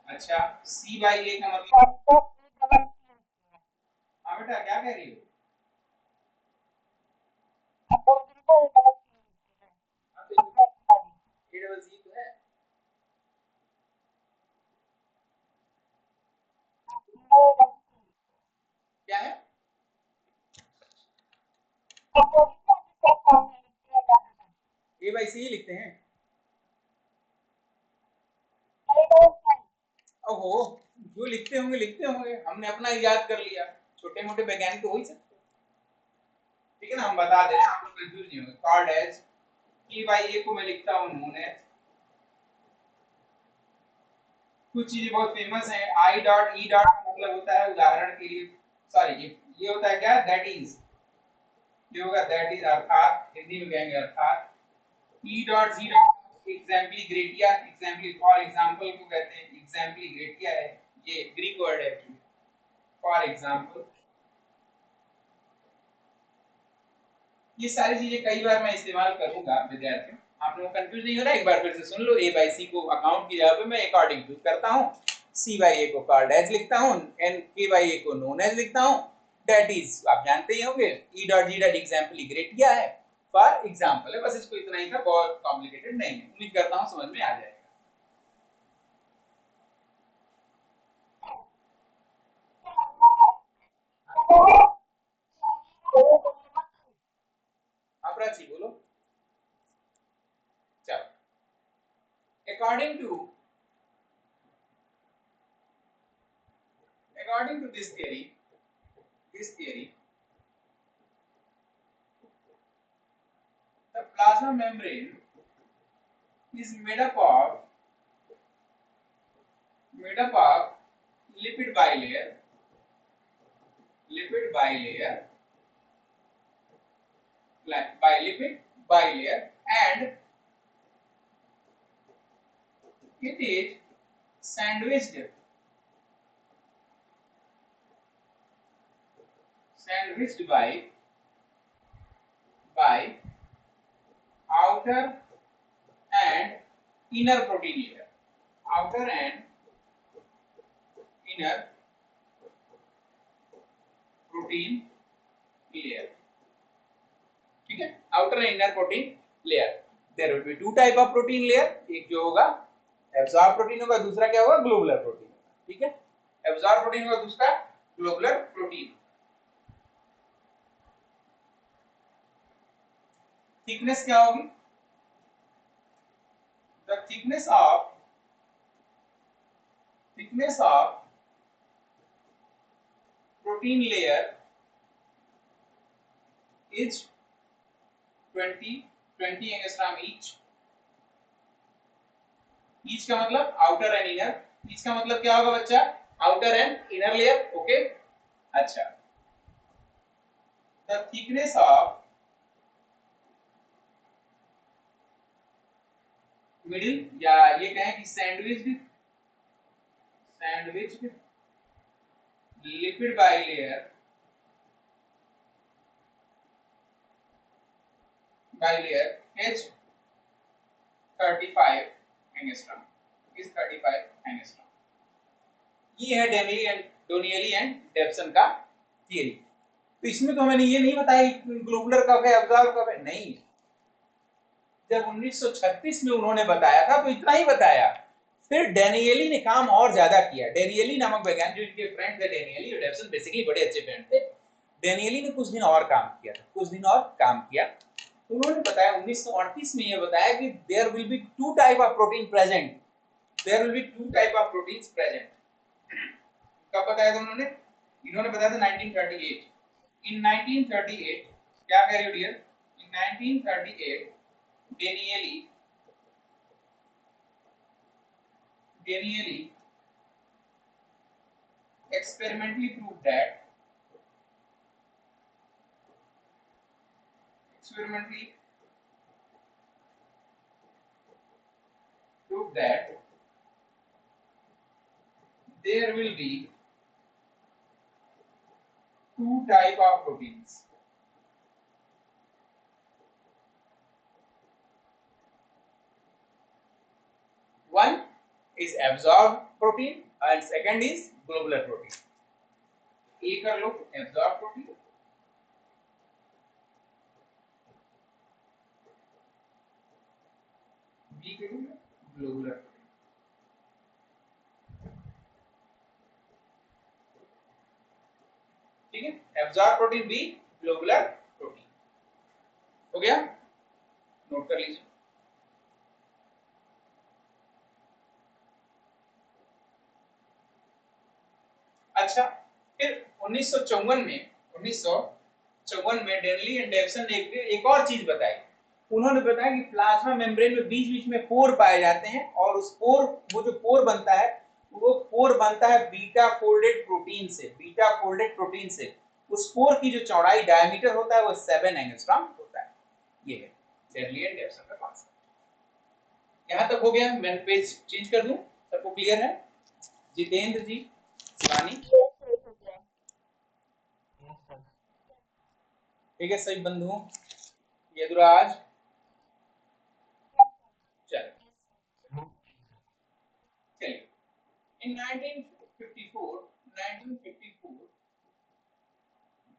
अच्छा, सी बाई ए का मतलब, हाँ बेटा क्या कह रही हो? हाँ, तो ए डबल सी तो है। क्या है? ए बाई सी ही लिखते हैं। ओहो, जो लिखते होंगे, हमने अपना ही याद कर लिया। छोटे मोटे वैज्ञानिक तो हो ही सकते हैं। ठीक है ना, हम बता दे रहे हैं, आप लोग कंफ्यूज नहीं होंगे। कॉल्ड एज, ई बाई ए को मैं लिखता हूँ नोन एज। कुछ चीजें बहुत फेमस है, आई डॉट ई डॉट मतलब होता है उदाहरण के लिए, सॉरी ये होता है क्या? दैट इज, ये होगा दैट इज अर्थात, हिंदी में कहेंगे अर्थात। E dot g dot exempli gratia, exempli for example को कहते हैं, एग्जाम्पली ग्रेटिया है, ये ग्रीक वर्ड है एक्चुअली, फॉर एग्जांपल। ये सारी चीजें कई बार मैं इस्तेमाल करूंगा विद्यार्थियों, आप लोग कंफ्यूज नहीं हो रहा, एक बार फिर से सुन लो। ए बाई सी को अकाउंट की जगह पे मैं अकॉर्डिंग टू करता हूँ, सी बाई ए को कॉल्ड एज लिखता हूँ, एंड के बाई ए को नोन एज लिखता हूँ। दैट इज आप जानते ही होंगे, ई डॉट जी डॉट एग्जाम्पली ग्रेट किया है, फॉर एग्जाम्पल है। बस इसको इतना ही था, बहुत कॉम्प्लिकेटेड नहीं है। उम्मीद करता हूँ समझ में आ जाएगा। आप प्राची बोलो। चलो, according to, according to this theory, the plasma membrane is made up of lipid bilayer, lipid bilayer, lipid bilayer, and it is sandwiched by outer and inner protein layer, outer and inner protein layer. ठीक है, outer and inner protein layer. There will be two type of protein layer, एक जो होगा absorb protein होगा, दूसरा क्या होगा? Globular protein. ठीक है, एब्जॉर्ब प्रोटीन होगा, दूसरा ग्लोबुलर प्रोटीन। थिकनेस क्या होगी? The thickness of protein layer is 20 angstrom each का मतलब आउटर एंड इनर, ईच का मतलब क्या होगा बच्चा? Outer and inner layer. Okay, अच्छा, द थिकनेस ऑफ मिडिल, या ये कहें कि sandwiched lipid bilayer H 35 angstrom, is 35 angstrom. ये है डोनियली एंड डेप्सन का थियरी। तो इसमें तो मैंने ये नहीं बताया ग्लोबुलर कब है, एब्जॉर्ब कब है, नहीं। जब 1936 में उन्होंने बताया था तो इतना ही बताया, फिर डेनियली ने काम और ज्यादा किया। डेनियली नामक वैज्ञानिक, जो इनके फ्रेंड थे डेनियली और डेविसन, बेसिकली बड़े अच्छे फ्रेंड थे। डेनियली ने कुछ दिन और काम किया था, कुछ दिन और काम किया। तो उन्होंने बताया 1938 में ये बताया कि there will be two type of protein present, there will be two type of proteins present. कब बताया था उन्होंने? इन्होंने बताया था 1938। इन 1938 क्या कह रही हो dear? In 1938 Danielli experimentally proved that there will be two type of proteins. One is absorbed protein and second is globular protein. A कर लो absorbed protein, B कर लो globular protein. ठीक है, absorbed protein B, globular protein. हो गया? Note कर लीजिए। अच्छा, फिर 1954 में डेनली एंड डेविसन ने एक और चीज बताई। उन्होंने बताया कि प्लाज्मा मेम्ब्रेन में बीच बीच में पोर पाए जाते हैं, और उस पोर, वो जो पोर बनता है, वो पोर बनता है बीटा फोल्डेड प्रोटीन से, बीटा फोल्डेड प्रोटीन से। उस पोर की जो चौड़ाई, डायमीटर होता है, वो 7 एंगस्ट्रॉम होता है। ये है डेनली एंड डेविसन का कॉन्सेप्ट। यहां तक हो गया? मैं पेज चेंज कर दूं? सबको क्लियर है? जितेंद्र जी, शिवानी, ठीक है सही बंधुओं? यदुराज, चलिए। In 1954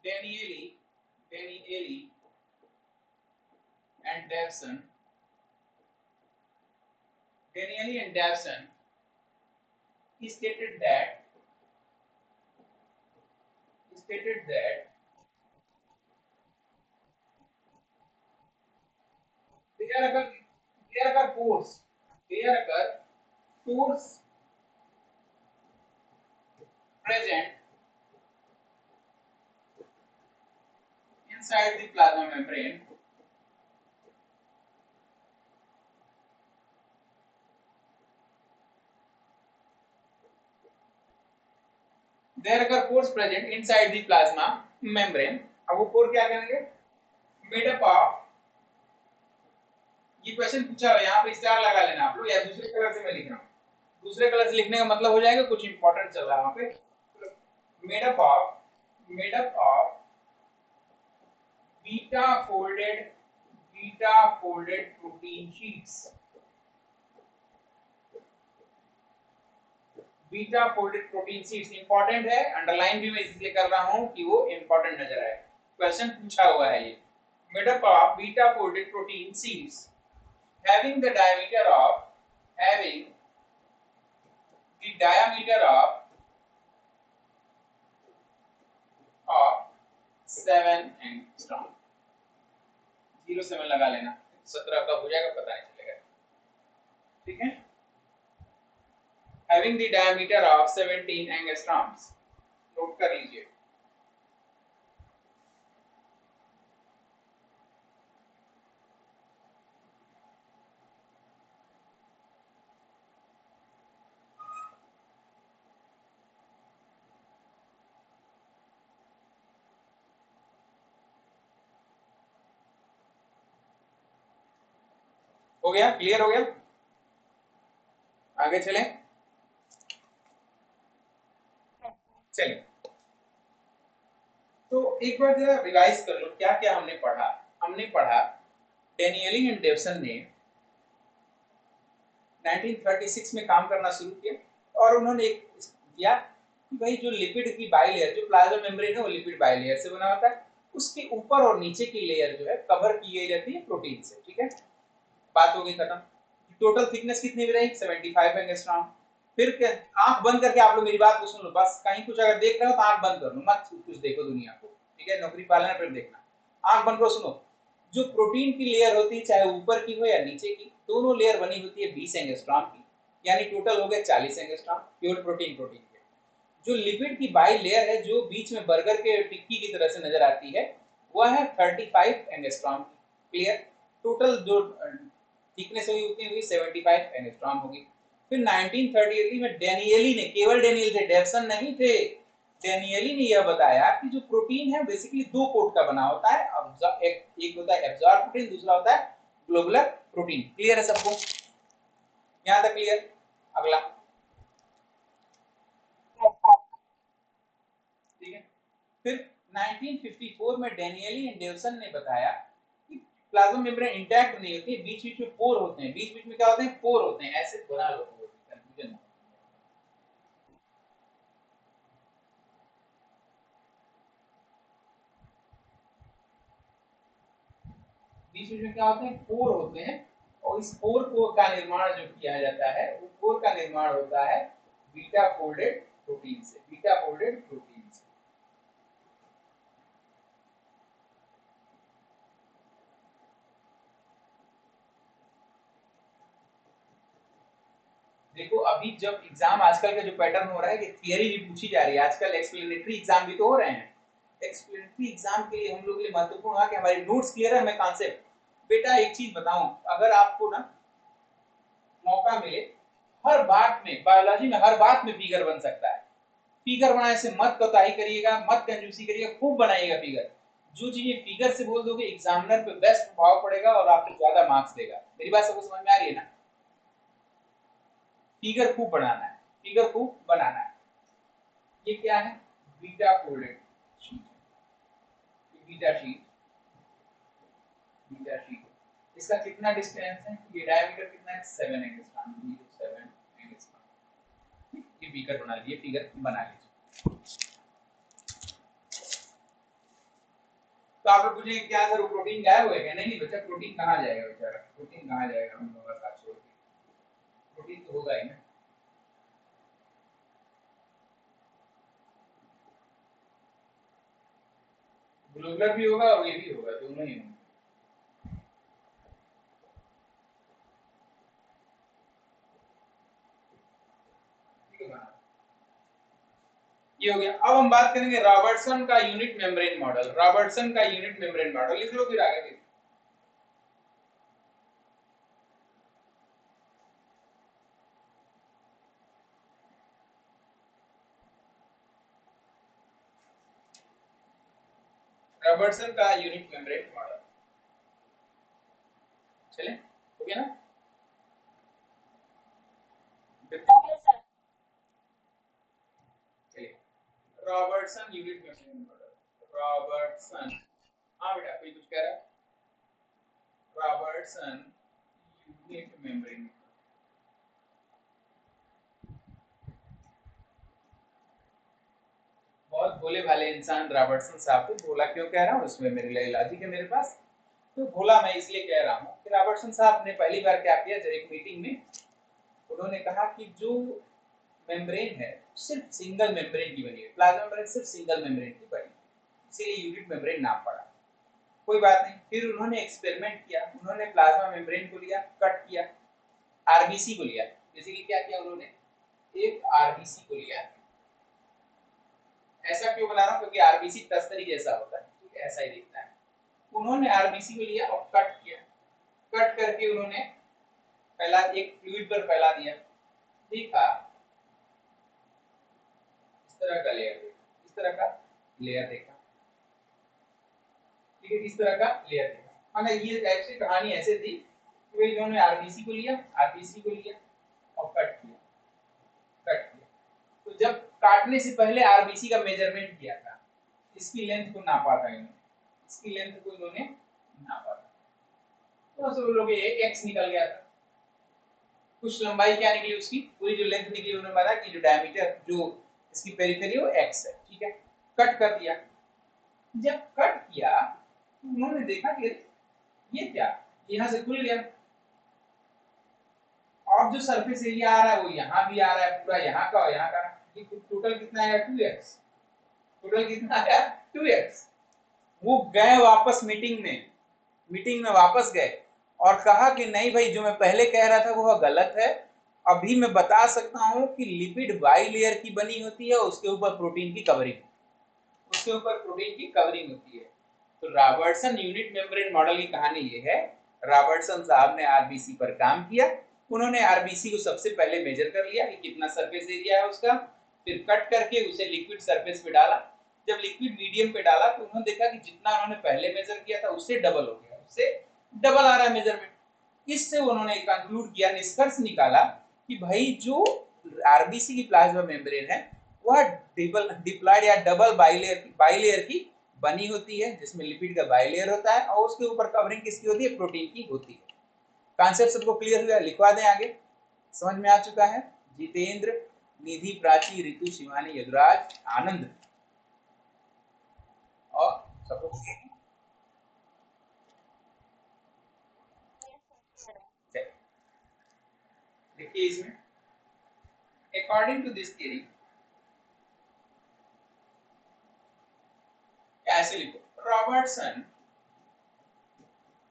Danielli and Davson stated that there occur pores present inside the plasma membrane अब वो पोर क्या करेंगे? मेड अप ऑफ, ये क्वेश्चन पूछा है, यहाँ पे स्टार लगा लेना आप लोग, या दूसरे कलर से मैं लिख रहा हूँ। दूसरे कलर से लिखने का मतलब हो जाएगा कुछ इंपॉर्टेंट चल रहा है वहां पे। Made up of beta folded protein sheets. Beta folded protein sheets important है, अंडरलाइन भी मैं इसलिए कर रहा हूं कि वो इंपॉर्टेंट नजर आए। क्वेश्चन पूछा हुआ है ये। Made up of beta folded protein sheets having the diameter of 7 angstrom. 07 लगा लेना, 17 कब हो जाएगा पता नहीं चलेगा। ठीक है, having the diameter of 17 angstroms, note कर लीजिए। हो गया? क्लियर हो गया? आगे चलें? चलिए, तो एक बार जरा रिवाइज कर लो क्या क्या हमने पढ़ा। हमने पढ़ा डेनियली एंड डेविसन ने 1936 में काम करना शुरू किया, और उन्होंने एक किया कि भाई जो लिपिड की बाइलेयर, जो प्लाज्मा मेम्ब्रेन है वो लिपिड बाइलेयर से बना होता है, उसके ऊपर और नीचे की लेयर जो है कवर की गई रहती है प्रोटीन से। ठीक है, बात हो गई खत्म। टोटल थिकनेस कितनी भी रही 75 एंगस्ट्रॉम। फिर आंख बंद करके आप लोग मेरी बात को सुन लो, बस कहीं कुछ अगर देख रहे हो तो आंख बंद कर लो, मत कुछ देखो दुनिया को, ठीक है, नौकरी पालन फिर देखना, आंख बंद करो, सुनो। जो प्रोटीन की लेयर होती है चाहे ऊपर की हो या नीचे की, दोनों लेयर बनी होती है 20 एंगस्ट्रॉम की, यानी टोटल हो गया 40 एंगस्ट्रॉम प्योर प्रोटीन प्रोटीन के। जो लिपिड की बाई लेयर है जो बीच में बर्गर के टिक्की की तरह से नजर आती है, वह है 35 एंगस्ट्रॉम की। क्लियर? टोटल जो थिकनेस हुई उतनी हुई 75 एंगस्ट्रॉम होगी। फिर 1933 में डेनियली ने, केवल डेनियल थे, डेवसन नहीं थे, डेनियली ने यह बताया कि जो प्रोटीन है बेसिकली दो कोट का बना होता है, एक होता है एब्जॉर्ब प्रोटीन, दूसरा होता है ग्लोबुलर प्रोटीन। क्लियर है सबको? यहां तक क्लियर? अगला, ठीक है। फिर 1954 में डेनियली एंड डेवसन ने बताया कि प्लाज्मा मेम्ब्रेन इंटैक्ट नहीं होती, बीच बीच में पोर होते हैं, बीच बीच में क्या होते हैं, पोर होते हैं, ऐसे बना लो कंफ्यूजन। बीच बीच में क्या होते हैं, पोर होते हैं, और इस पोर को का निर्माण जो किया जाता है, वो पोर का निर्माण होता है बीटा फोल्डेड प्रोटीन से, बीटा फोल्डेड प्रोटीन से। देखो अभी जब एग्जाम, आजकल का जो पैटर्न हो रहा है कि थियरी भी पूछी जा रही है, आजकल एक्सप्लेनेटरी एग्जाम भी तो हो रहे हैं। एक्सप्लेनेटरी एग्जाम के लिए हम लोग के लिए महत्वपूर्ण है कि हमारी नोट्स क्लियर है, हमें कॉन्सेप्ट। बेटा एक चीज बताऊं, अगर आपको ना मौका मिले, हर बात में, बायोलॉजी में हर बात में फिगर बन सकता है। फिगर बनाने से मत कोताही करिएगा, मत कंजूसी करिएगा, खूब बनाइएगा फिगर। जो चीजें फिगर से बोल दोगे एग्जामिनर पे बेस्ट प्रभाव पड़ेगा और आपको ज्यादा मार्क्स देगा। मेरी बात सबको समझ में आ रही है ना? फिगर खूब बनाना है, फिगर खूब बनाना है। ये क्या है? Beta folded sheet, beta sheet, beta sheet. इसका कितना डिस्टेंस है, ये डायमीटर कितना है 7 एंगस्ट्रॉम, 7 एंगस्ट्रॉम। ये फिगर बना लीजिए, फिगर बना लीजिए। तो आप लोग पूछेंगे क्या सर प्रोटीन गायब होएगा? नहीं नहीं बच्चा, प्रोटीन कहाँ जाएगा बेचारा, प्रोटीन कहाँ जाएगा हम लोगों का छोड़ के, प्रोटीन तो होगा ही ना। ग्लोबुलर भी होगा और ये भी होगा, दोनों ही होंगे। ठीक है बना, ये हो गया। अब हम बात करेंगे रॉबर्टसन का यूनिट मेम्ब्रेन मॉडल। रॉबर्टसन का यूनिट मेम्ब्रेन मॉडल लिख लो फिर आगे देखो। रॉबर्टसन का यूनिट मेम्ब्रेन मॉडल, चले हो गया ना? चलिए, Robertson unit membrane model, Robertson, हाँ बेटा कोई कुछ कह रहा है? रॉबर्टसन यूनिट मेम्ब्रेन, बहुत भोले भाले इंसान रॉबर्टसन साहब को भोला क्यों कह रहा हूँ, उसमें मेरे लिए लॉजिक है मेरे पास। तो भोला मैं इसलिए कह रहा हूँ कि रॉबर्टसन साहब ने पहली बार क्या किया, जब एक मीटिंग में उन्होंने कहा कि जो मेम्ब्रेन है सिर्फ सिंगल मेम्ब्रेन की बनी है, प्लाज्मा मेम्ब्रेन सिर्फ सिंगल मेम्ब्रेन की बनी, इसीलिए यूनिट मेम्ब्रेन नाम पड़ा। कोई बात नहीं, फिर उन्होंने एक्सपेरिमेंट किया, उन्होंने प्लाज्मा मेम्ब्रेन को लिया, कट किया, आरबीसी को लिया। जैसे कि क्या किया उन्होंने, एक आरबीसी को लिया, ऐसा क्यों बना रहा हूं क्योंकि आरबीसी तस्तरी जैसा होता है, ठीक है, ऐसा ही दिखता है। उन्होंने आरबीसी को लिया और कट किया, कट करके उन्होंने पहला एक फ्लूइड पर फैला दिया, देखा इस तरह का लेयर देखा, इस तरह का लेयर देखा, ठीक है, इस तरह का लेयर देखा। माना ये ऐसी कहानी ऐसे थी कि भाई इन्होंने आरबीसी को लिया, आरबीसी को लिया और कट किया, कट किया। तो जब काटने से पहले आरबीसी का मेजरमेंट किया था, इसकी लेंथ को नापा था इन्होंने, इसकी लेंथ को इन्होंने नापा था, तो सब लोग ये एक्स निकल गया था। कुछ लंबाई क्या निकली उसकी, पूरी जो लेंथ निकली उन्होंने बताया कि जो डायमीटर जो इसकी पेरिफेरी वो एक्स है, ठीक है। कट कर दिया, जब कट किया तो उन्होंने देखा कि ये क्या, यहां से खुल गया, और जो सरफेस एरिया आ रहा है वो यहाँ भी आ रहा है, पूरा यहाँ का और यहाँ का, टोटल कितना आया 2x, टोटल कितना आया 2x। वो गए वापस मीटिंग में वापस गए और कहा कि नहीं भाई, जो मैं पहले कह रहा था वो गलत है, अभी मैं बता सकता हूं कि लिपिड बाई लेयर की बनी होती है, उसके ऊपर प्रोटीन की कवरिंग, उसके ऊपर प्रोटीन की कवरिंग होती है। तो रॉबर्टसन यूनिट मेम्ब्रेन मॉडल की कहानी ये है। रॉबर्टसन साहब ने आरबीसी पर काम किया, उन्होंने आरबीसी को सबसे पहले मेजर कर लिया कि कितना सरफेस एरिया है उसका, फिर कट करके उसे लिक्विड सरफेस पे डाला। जब लिक्विड मीडियम पे डाला तो उन्होंने देखा कि जितना उन्होंने पहले मेजर किया था उससे डबल हो गया, उससे डबल आ रहा है मेजरमेंट। इससे उन्होंने कंक्लूड किया, निष्कर्ष निकाला कि भाई जो आरबीसी की प्लाज्मा मेम्ब्रेन है वह डिप्लॉयड या डबल बाइलेयर की बनी होती है, जिसमें लिपिड का बाइलेयर होता है और उसके ऊपर कवरिंग किसकी होती है, प्रोटीन की होती है। कॉन्सेप्ट सबको क्लियर हुआ, लिखवा दें आगे, समझ में आ चुका है। जितेंद्र, निधि, प्राची, रितु, शिवानी, यदुराज, आनंद और सबको देखिए इसमें अकॉर्डिंग टू दिस थियरी ऐसे लिखो, रॉबर्टसन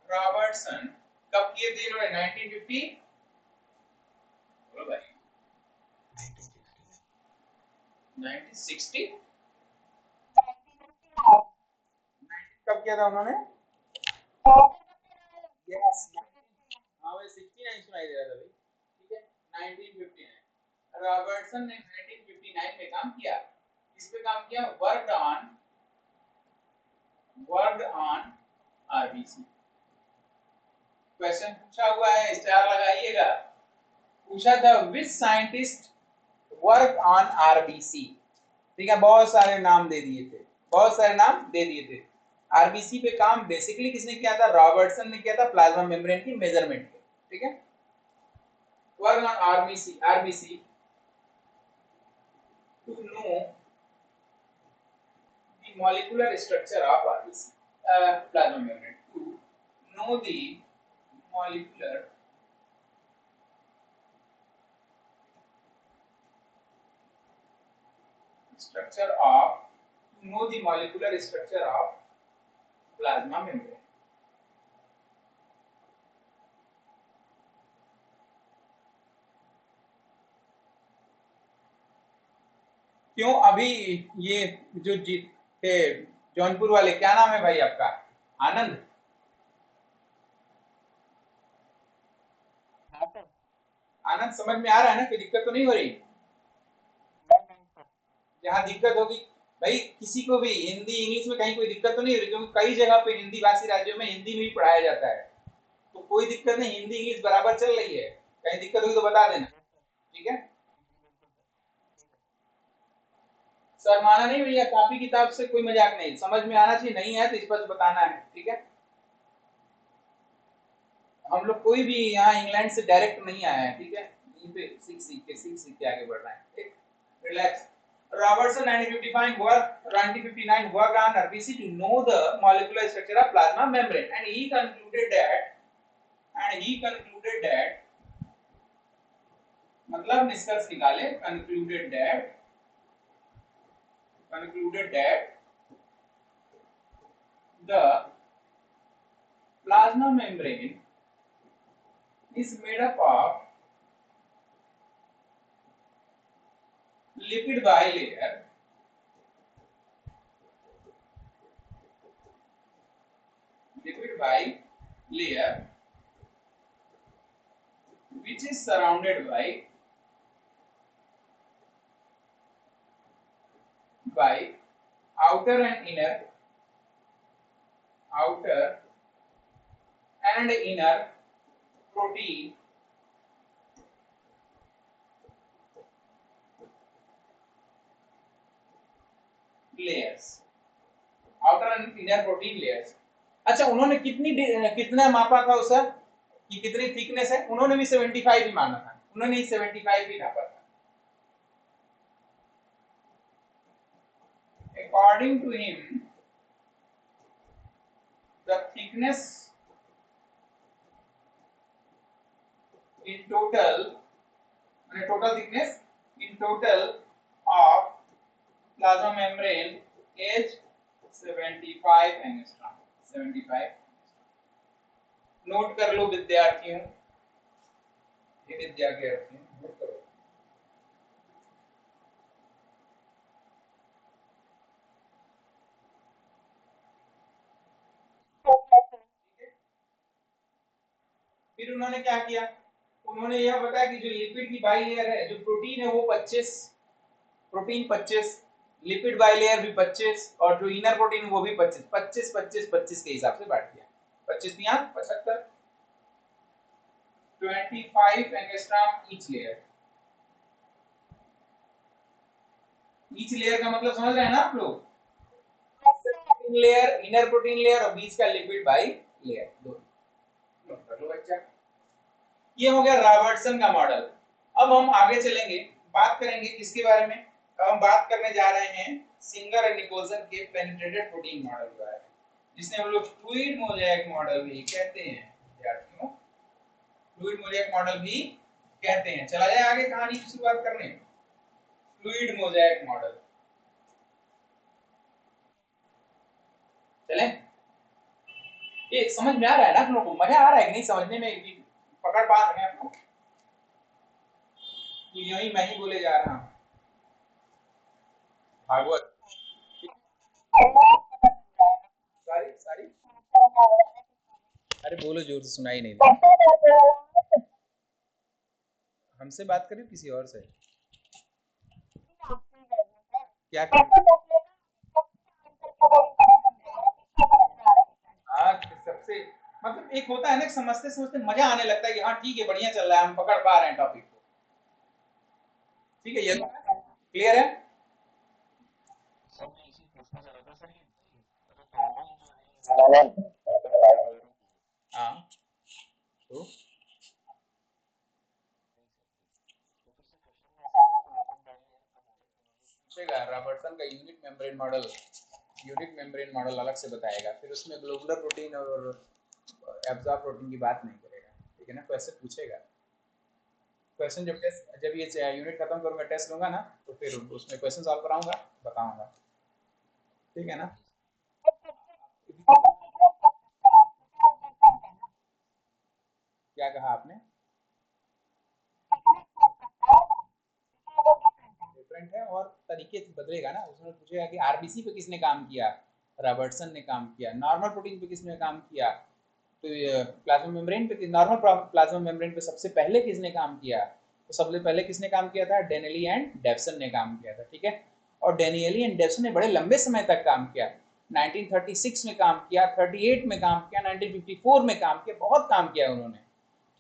रॉबर्टसन कब किए थे इन्होंने, 1950, बोलो भाई 1960, कब किया था उन्होंने, यस, हाँ भाई 69 सुनाई दे रहा था भाई, ठीक है 1959। रॉबर्टसन ने 1959 में काम किया, इस पे काम किया, वर्कड ऑन आरबीसी। क्वेश्चन पूछा हुआ है, स्टार लगाइएगा। पूछा था which scientist work on RBC, ठीक है, बहुत सारे नाम दे दिए थे, बहुत सारे नाम दे दिए थे। आरबीसी पे काम बेसिकली किसने किया था, रॉबर्टसन ने किया था, प्लाज्मा मेम्ब्रेन की मेजरमेंट पे, ठीक है। Work on RBC to know the molecular structure of RBC, plasma membrane, to know the molecular structure of to know the molecular structure of plasma membrane। क्यों अभी ये जो जीत थे जौनपुर वाले, क्या नाम है भाई आपका, आनंद, आनंद समझ में आ रहा है ना, कोई दिक्कत तो नहीं हो रही, जहाँ दिक्कत होगी भाई किसी को भी हिंदी इंग्लिश में कहीं कोई दिक्कत तो नहीं हो रही, क्योंकि कई जगह पे हिंदी भाषी राज्यों में हिंदी में ही पढ़ाया जाता है, तो कोई दिक्कत नहीं, हिंदी इंग्लिश बराबर चल रही है, कहीं दिक्कत होगी तो बता देना, ठीक है। शर्माना नहीं भैया, कॉपी किताब से कोई मजाक नहीं, समझ में आना चाहिए, नहीं है तो इस पर बताना है, ठीक है। हम लोग कोई भी यहाँ इंग्लैंड से डायरेक्ट नहीं आया है, ठीक है, यहीं पे सीख सीख के आगे बढ़ रहे हैं, ठीक, relax. Robertson 1959 worked on RBC to know the molecular structure of plasma membrane, and he concluded that मतलब निष्कर्ष निकाले, concluded that the plasma membrane is made up of lipid bilayer which is surrounded by outer and inner protein layers, outer and inner protein layers। अच्छा, उन्होंने कितना मापा था उसका कि कितनी थिकनेस है, उन्होंने भी 75 ही माना था, उन्होंने 75 ही नापा था। According to him the thickness in total total thickness in total of plasma membrane is 75 angstrom 75 note कर लो विद्यार्थियों ये विद्यार्थी नोट करो फिर उन्होंने क्या किया उन्होंने यह बताया कि जो लिपिड की बाई लेयर है जो प्रोटीन है वो 25 प्रोटीन 25 लिपिड बाई लेयर भी 25 और जो इनर प्रोटीन वो भी 25 25 25 25 के हिसाब से बांट दिया 25 दिया 75 25 एंगस्ट्रॉम ईच लेयर का मतलब समझ रहे हैं ना आप लोग लेयर इनर प्रोटीन लेयर और बीच का लिपिड बाई लेयर दोनों कर लो बच्चा ये हो गया रॉबर्टसन का मॉडल अब हम आगे चलेंगे बात करेंगे किसके बारे में अब हम बात करने जा रहे हैं सिंगर एंड निकोलसन के पेनिट्रेटेड प्रोटीन मॉडल के बारे में जिसने हम लोग फ्लूइड मोज़ेक मॉडल भी कहते हैं विद्यार्थियों फ्लूइड मोज़ेक मॉडल भी कहते हैं चला जाए आगे कहानी की शुरुआत करने फ्लूइड मोज़ेक मॉडल चलें ये समझ में आ रहा है ना आप लोगों को मजा आ रहा है कि नहीं समझने में पकड़ पा रहे हैं आप लोग यही मैं ही बोले जा रहा हूँ भागवत सारी सारी अरे बोलो जोर से सुनाई नहीं दे हमसे बात करिए किसी और से क्या हाँ सबसे मतलब एक होता है ना समझते समझते मजा आने लगता है कि हाँ ठीक है बढ़िया चल रहा है हम पकड़ पा रहे हैं टॉपिक को ठीक है ये क्लियर है हाँ तो पूछेगा रॉबर्टसन का यूनिट मेम्ब्रेन मॉडल अलग से बताएगा फिर उसमें ग्लोबुलर प्रोटीन और एब्जॉर्ब प्रोटीन की बात नहीं करेगा ठीक है ना क्वेश्चन पूछेगा क्वेश्चन जब ये यूनिट खत्म करूंगा टेस्ट लूंगा ना तो फिर उसमें क्वेश्चन सॉल्व कराऊंगा बताऊंगा ठीक है ना क्या कहा आपने डिफरेंट है और तरीके से बदलेगा ना उसमें पूछेगा कि आरबीसी पे किसने काम किया रॉबर्टसन ने काम किया नॉर्मल प्रोटीन पे किसने काम किया तो प्लाज्मा मेम्ब्रेन पे नॉर्मल प्लाज्मा मेम्ब्रेन पे सबसे पहले किसने काम किया तो सबसे पहले किसने काम किया था डेनेली एंड डेवसन ने काम किया था ठीक है और डेनियली एंड डेवसन ने बड़े लंबे समय तक काम किया 1936 में काम किया 38 में काम किया 1954 में काम किया बहुत काम किया उन्होंने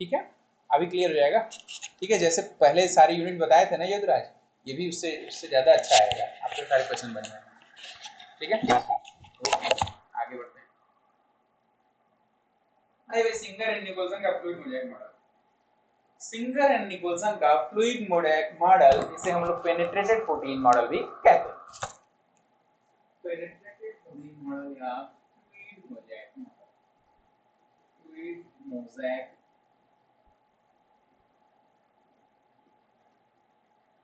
ठीक है अभी क्लियर हो जाएगा ठीक है जैसे पहले सारे यूनिट बताए थे ना यदुराज ये भी उससे उससे ज्यादा अच्छा आएगा आपके सारे क्वेश्चन बन जाएंगे ठीक है ओके आगे बढ़ते हैं अरे सिंगर एंड निकोलसन का fluid mosaic model Singer and Nicolson का फ्लूइड मोज़ेक मॉडल इसे हम लोग पेनिट्रेटेड प्रोटीन मॉडल भी कहते हैं पेनिट्रेटेड प्रोटीन मॉडल या फ्लूइड मोज़ेक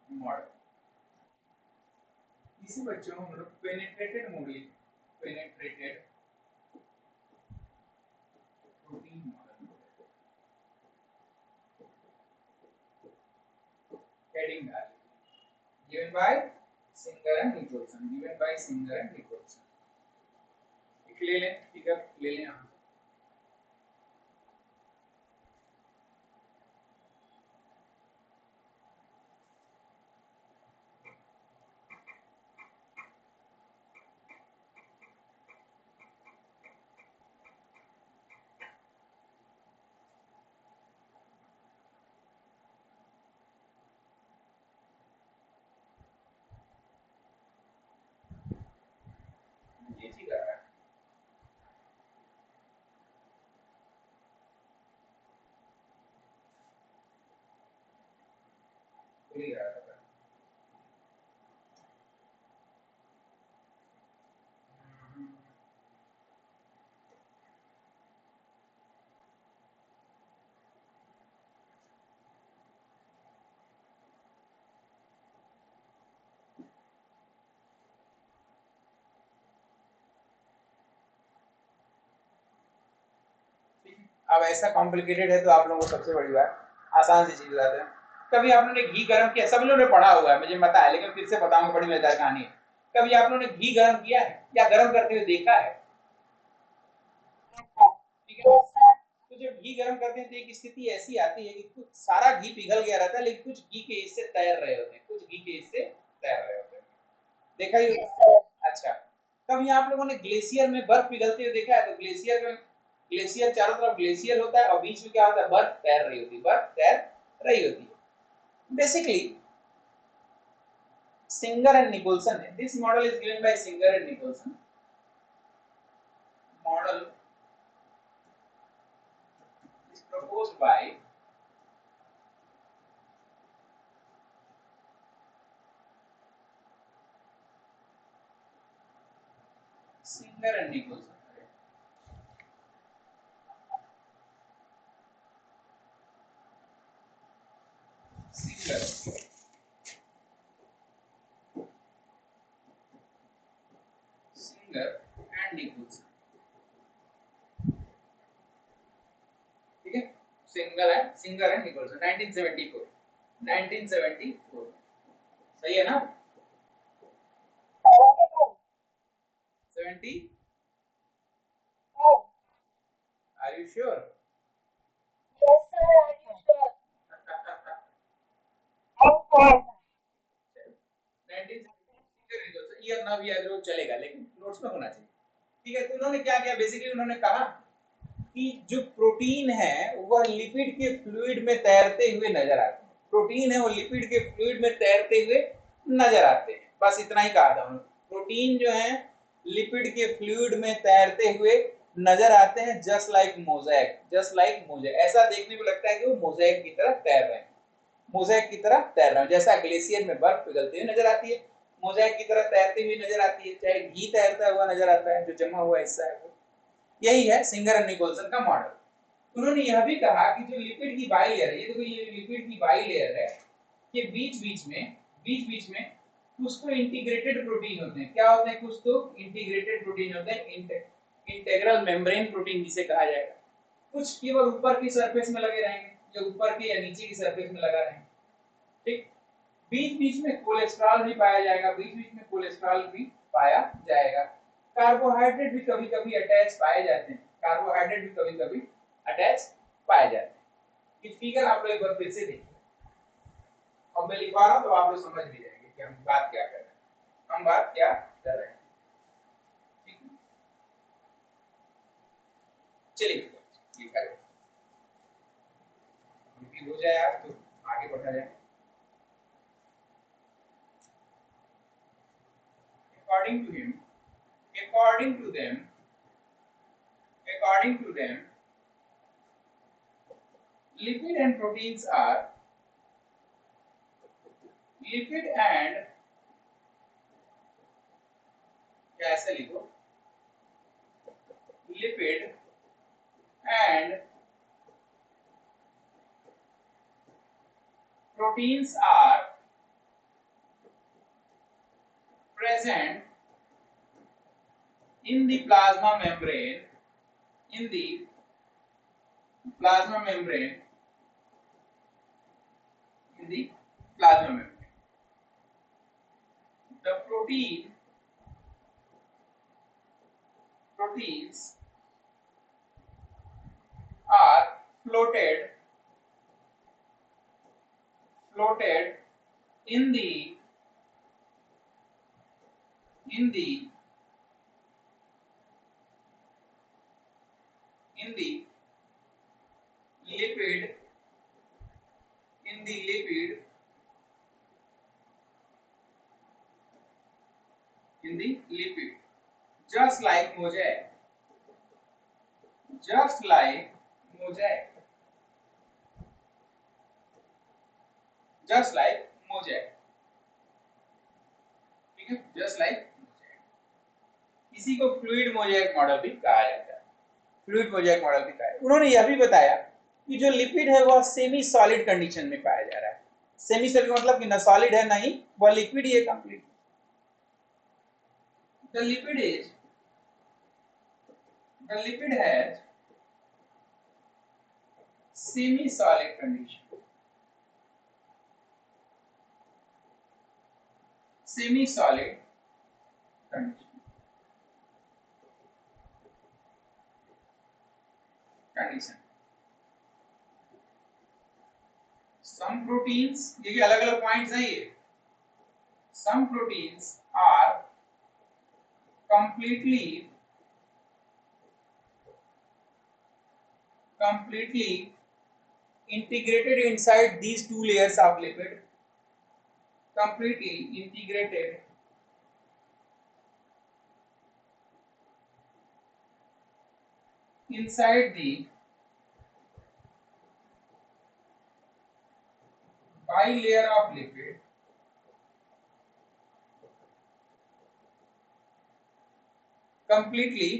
मॉडल इसी बच्चों हम लोग पेनिट्रेटेड प्रोटीन मॉडल heading डाल given by Singer and Nicholson एक ले लें फिगर ले लें हम ये ठीक कर रहा है पूरी रहा है अब ऐसा कॉम्प्लिकेटेड है तो आप लोगों को सबसे बड़ी बात आसान सी चीज बताते हैं। कभी आप लोगों ने घी गर्म किया, सब लोगों ने पढ़ा हुआ है मुझे पता है, लेकिन फिर से बताऊंगा, बड़ी मजेदार कहानी है। कभी आप लोगों ने घी गर्म किया है या गर्म करते हुए देखा है? ठीक है, तो जब घी गर्म करते हैं तो एक स्थिति ऐसी आती है कि कुछ सारा घी पिघल गया रहता है, लेकिन कुछ घी के हिस्से तैर रहे होते हैं, कुछ घी के हिस्से तैर रहे होते हैं। देखा ही होगा। अच्छा, कभी आप लोगों ने ग्लेशियर में बर्फ पिघलते हुए देखा है? तो ग्लेशियर में, ग्लेशियर चारों तरफ ग्लेशियर होता है और बीच में क्या होता है, बर्फ तैर रही होती है, बर्फ तैर रही होती है। बेसिकली सिंगर एंड निकोलसन है, this model is given by Singer and Nicolson. Model is proposed by Singer and Nicolson. Singer Singer and Nicolson, ठीक है, सिंगर एंड निकोलसन 1974, 1974 सही है ना? 70, आर यू श्योर? ईयर ना भी याद रहो चलेगा, लेकिन नोट्स में होना चाहिए। ठीक है, तो उन्होंने क्या किया, बेसिकली उन्होंने कहा कि जो प्रोटीन है वह लिपिड के फ्लूइड में तैरते हुए नजर आते हैं, प्रोटीन है वो लिपिड के फ्लूइड में तैरते हुए नजर आते हैं, बस इतना ही कहा था उन्होंने। प्रोटीन जो है लिपिड के फ्लूइड में तैरते हुए नजर आते हैं, just like mosaic, just like mosaic, ऐसा देखने को लगता है कि वो मोज़ेक की तरह तैर रहे हैं, मोज़ेक की तरह तैर रहे हैं, जैसा ग्लेशियर में बर्फ पिघलती हुई नजर आती है, मोज़ेक की तरह तैरती हुई नजर आती है, चाहे घी तैरता हुआ नजर आता है, जो जमा हुआ हिस्सा है वो। यही है सिंगर एंड निकोलसन का मॉडल। उन्होंने यह भी कहा कि जो लिपिड की बाई लेयर है, ये देखो ये लिपिड की बाई लेयर है, ये बीच बीच में कुछ तो इंटीग्रेटेड प्रोटीन होते हैं, क्या होते हैं, कुछ तो इंटीग्रेटेड प्रोटीन होते हैं, इंटीग्रल मेम्ब्रेन प्रोटीन जिसे कहा जाएगा। कुछ केवल ऊपर की सरफेस में लगे रहेंगे, जो ऊपर की या नीचे की सरफेस में लगा रहेंगे, ठीक। बीच बीच में कोलेस्ट्रॉल भी पाया जाएगा, बीच बीच में कोलेस्ट्रॉल भी पाया जाएगा। कार्बोहाइड्रेट भी कभी कभी अटैच पाए जाते हैं, कार्बोहाइड्रेट भी कभी कभी अटैच पाए जाते हैं। ये फिगर आप लोग एक बार फिर से देखिए, अब मैं लिखवा रहा हूं तो आप लोग समझ भी जाएंगे कि हम बात क्या कर रहे हैं, हम बात क्या कर रहे हैं, ठीक है। चलिए ये करें, हो जाए आप तो आगे बढ़ा जाए। according to him according to them according to them lipid and proteins are lipid and कैसे लिखो, lipid and proteins are present in the plasma membrane, in the plasma membrane, in the plasma membrane. The proteins are floated in the in the lipid in the lipid in the lipid, just like mosaic, just like mosaic, just like mosaic, ठीक है, just like mosaic। इसी को fluid mosaic model भी कहा जाता है, fluid mosaic model भी कहा है। उन्होंने यह भी बताया कि जो लिपिड है वह सेमी सॉलिड कंडीशन में पाया जा रहा है, सेमी सॉलिड मतलब कि ना सॉलिड है ना ही वह लिक्विड ही है complete. the lipid is the lipid has semi solid condition, semi solid condition. Some proteins, ये अलग अलग पॉइंट्स हैं ये। Some proteins are completely integrated inside these two layers of lipid, completely integrated inside the bilayer of lipid, completely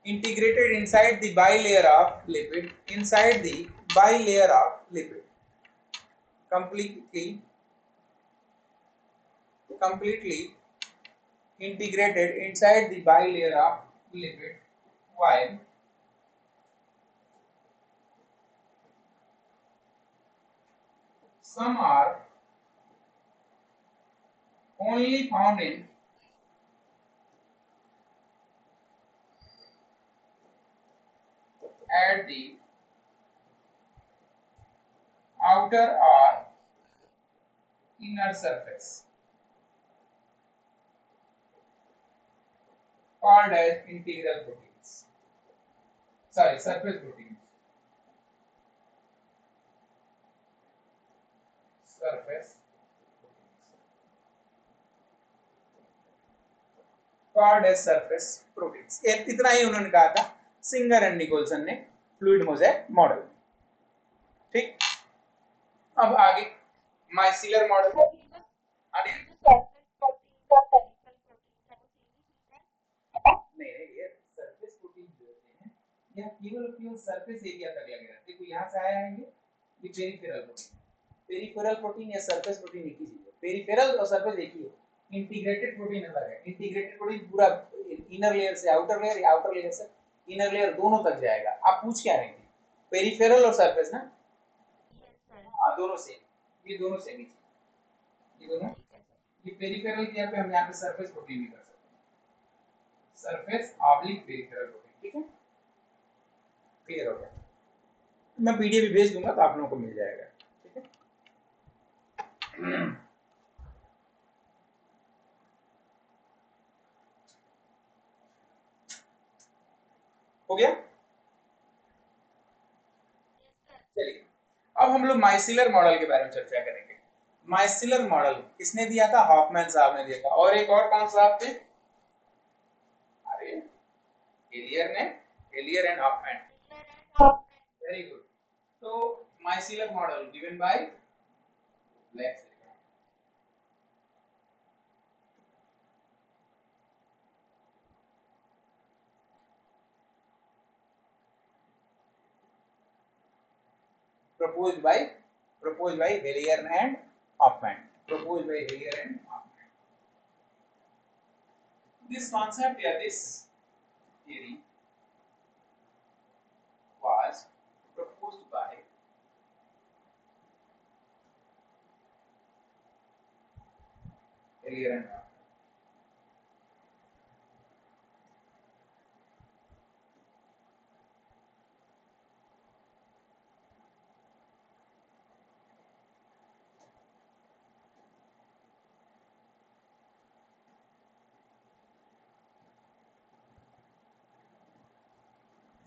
integrated inside the bilayer of lipid, inside the bilayer of lipid, completely integrated inside the bilayer of lipid, while some are only found in at the outer or inner surface, called as integral proteins. Sorry, surface proteins. Surface called as surface proteins. इतना ही उन्होंने कहा था singer and Nicolson ने fluid mosaic model. ठीक, अब आगे micellar model. नहीं, ये सरफेस प्रोटीन जो होते हैं यह केवल सरफेस एरिया तक लगे रहते हैं। देखो यहाँ से आया है ये पेरिफेरल प्रोटीन। पेरिफेरल प्रोटीन या सरफेस प्रोटीन एक ही चीज है। पेरिफेरल और सरफेस एक ही है। इंटीग्रेटेड प्रोटीन अलग है। इंटीग्रेटेड प्रोटीन पूरा इनर लेयर से आउटर लेयर या आउटर लेयर से इनर लेयर दोनों तक जाएगा। आप पूछ क्या रहे हैं? पेरिफेरल और सरफेस ना? हाँ, दोनों सेम। ये दोनों सेम ही, ये दोनों, ये पेरिफेरल की जगह पे हम यहाँ पे सरफेस प्रोटीन भी कर सकते हैं। Surface oblique peripheral protein. ठीक है, क्लियर हो गया? मैं पीडीएफ भी भेज दूंगा तो आप लोगों को मिल जाएगा। ठीक है, हो गया? चलिए, अब हम लोग माइसिलर मॉडल के बारे में चर्चा करेंगे। माइसिलर मॉडल किसने दिया था? हॉफमैन साहब ने दिया था। और एक और कौन साहब थे? अरे, एलियर ने, Helier and Hoffman. Very good. तो micellar model given by Lex, proposed by Helier and Hoffman. Proposed by Helier and Hoffman. This concept, yeah, this theory was proposed by Helier and Hoffman.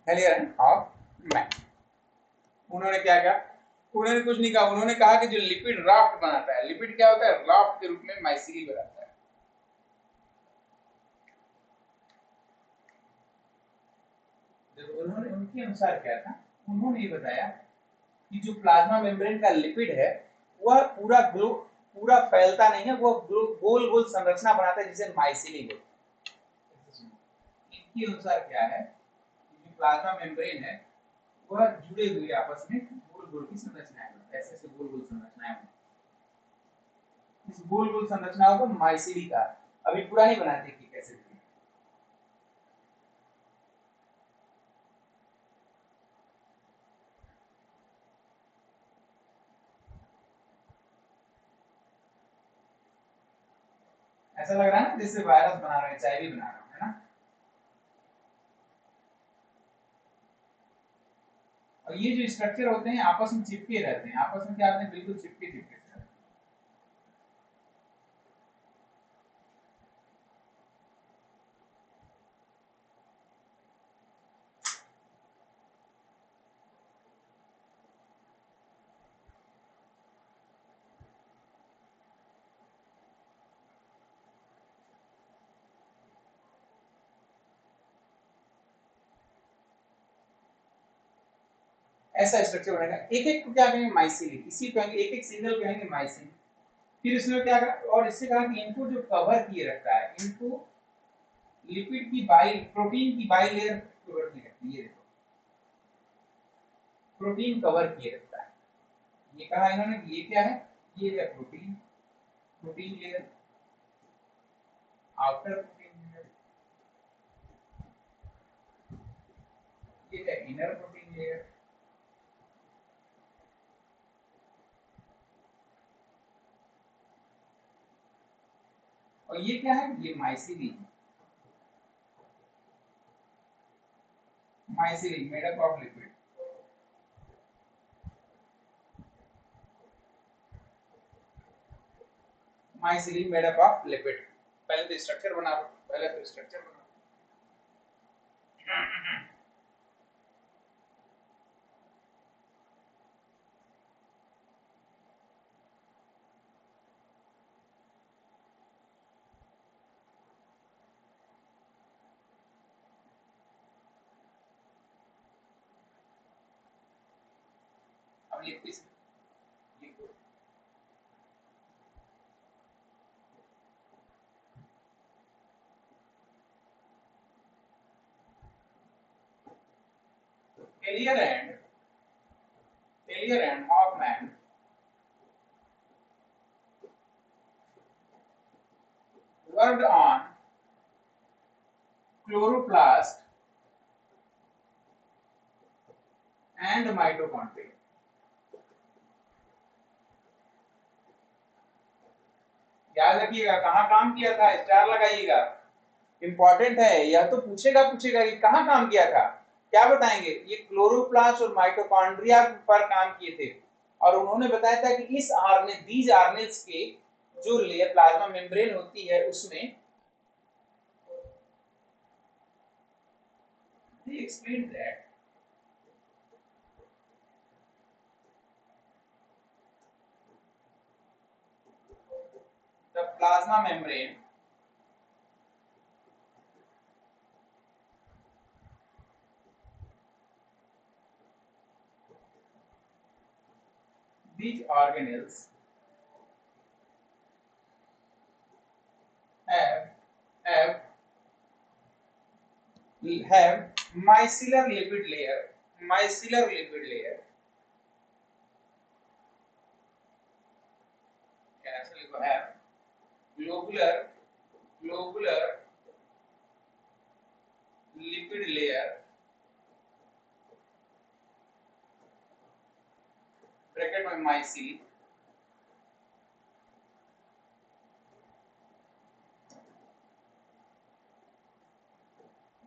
Helier and Hoffman. उन्होंने क्या कहा? उन्होंने कुछ नहीं कहा। उन्होंने कहा कि जो लिपिड राफ्ट बनाता है, लिपिड क्या होता है? राफ्ट के रूप में माइसिली बनाता है। देखो, उन्होंने, उनके अनुसार क्या था? उन्होंने ये बताया कि जो प्लाज्मा मेम्ब्रेन का लिपिड है वह पूरा फैलता नहीं है, वो गोल गोल संरचना बनाता है जिसे माइसिली बोलते हैं। इनके अनुसार क्या है? जो प्लाज्मा मेम्ब्रेन है वह जुड़े हुए आपस में गोल गोल की संरचनाएं बनाता है। ऐसे ऐसे गोल गोल संरचनाएं बनाता है। इस गोल गोल संरचनाओं को माइसिली का, अभी पूरा नहीं बनाते कि कैसे। ऐसा लग रहा है ना जैसे वायरस बना रहे हैं, एचआईवी बना रहे हैं, है ना। और ये जो स्ट्रक्चर होते हैं आपस में चिपके रहते हैं, आपस में क्या होते हैं, बिल्कुल चिपके चिपके से। ऐसा स्ट्रक्चर बनेगा। एक एक को क्या कहेंगे, माइसिन, इसी को कहेंगे, एक एक सिंगल कहेंगे माइसिन। फिर इसमें क्या कहा, और इससे कहा कि इनको जो कवर किए रखता है, इनको लिपिड की बाई, प्रोटीन की बाई लेयर कवर किए रखती है, ये देखो प्रोटीन कवर किए रखता है। ये कहा इन्होंने कि ये क्या है, ये है protein, protein layer, outer protein layer, ये है इनर प्रोटीन लेयर। और ये क्या है, ये micelle, micelle made up of lipid. Micelle made up of lipid. पहले तो स्ट्रक्चर बना लो, पहले तो स्ट्रक्चर बना लो। अब lipid, Taylor and Hoffman worked on chloroplast and mitochondria। याद रखिएगा कहाँ काम किया था, स्टार लगाइएगा, इंपॉर्टेंट है। यह तो पूछेगा पूछेगा कि कहाँ काम किया था, क्या बताएंगे, ये क्लोरोप्लास्ट और माइटोकॉन्ड्रिया पर काम किए थे। और उन्होंने बताया था कि इस आरएनए, दीज आरएनएस के जो लेयर प्लाज्मा मेम्ब्रेन होती है उसमें, they explained that the plasma membrane these organelles have have have micellar lipid layer, micellar lipid layer, can actually go have globular lipid layer, bracket में myceli,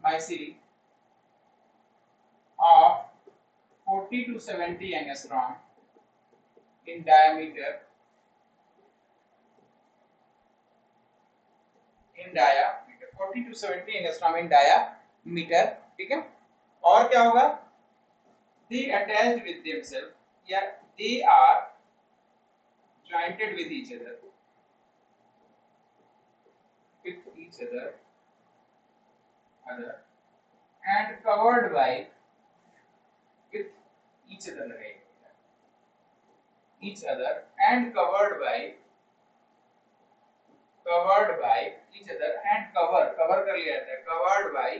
myceli of 40 to 70 angstrom in diameter, in diameter 40 to 70 angstrom in diameter, ठीक है। और क्या होगा, they attached with themselves, या they are jointed with each other, and covered by, with each other लगेगा, each other and covered by each other and cover कर लिया जाता है, covered by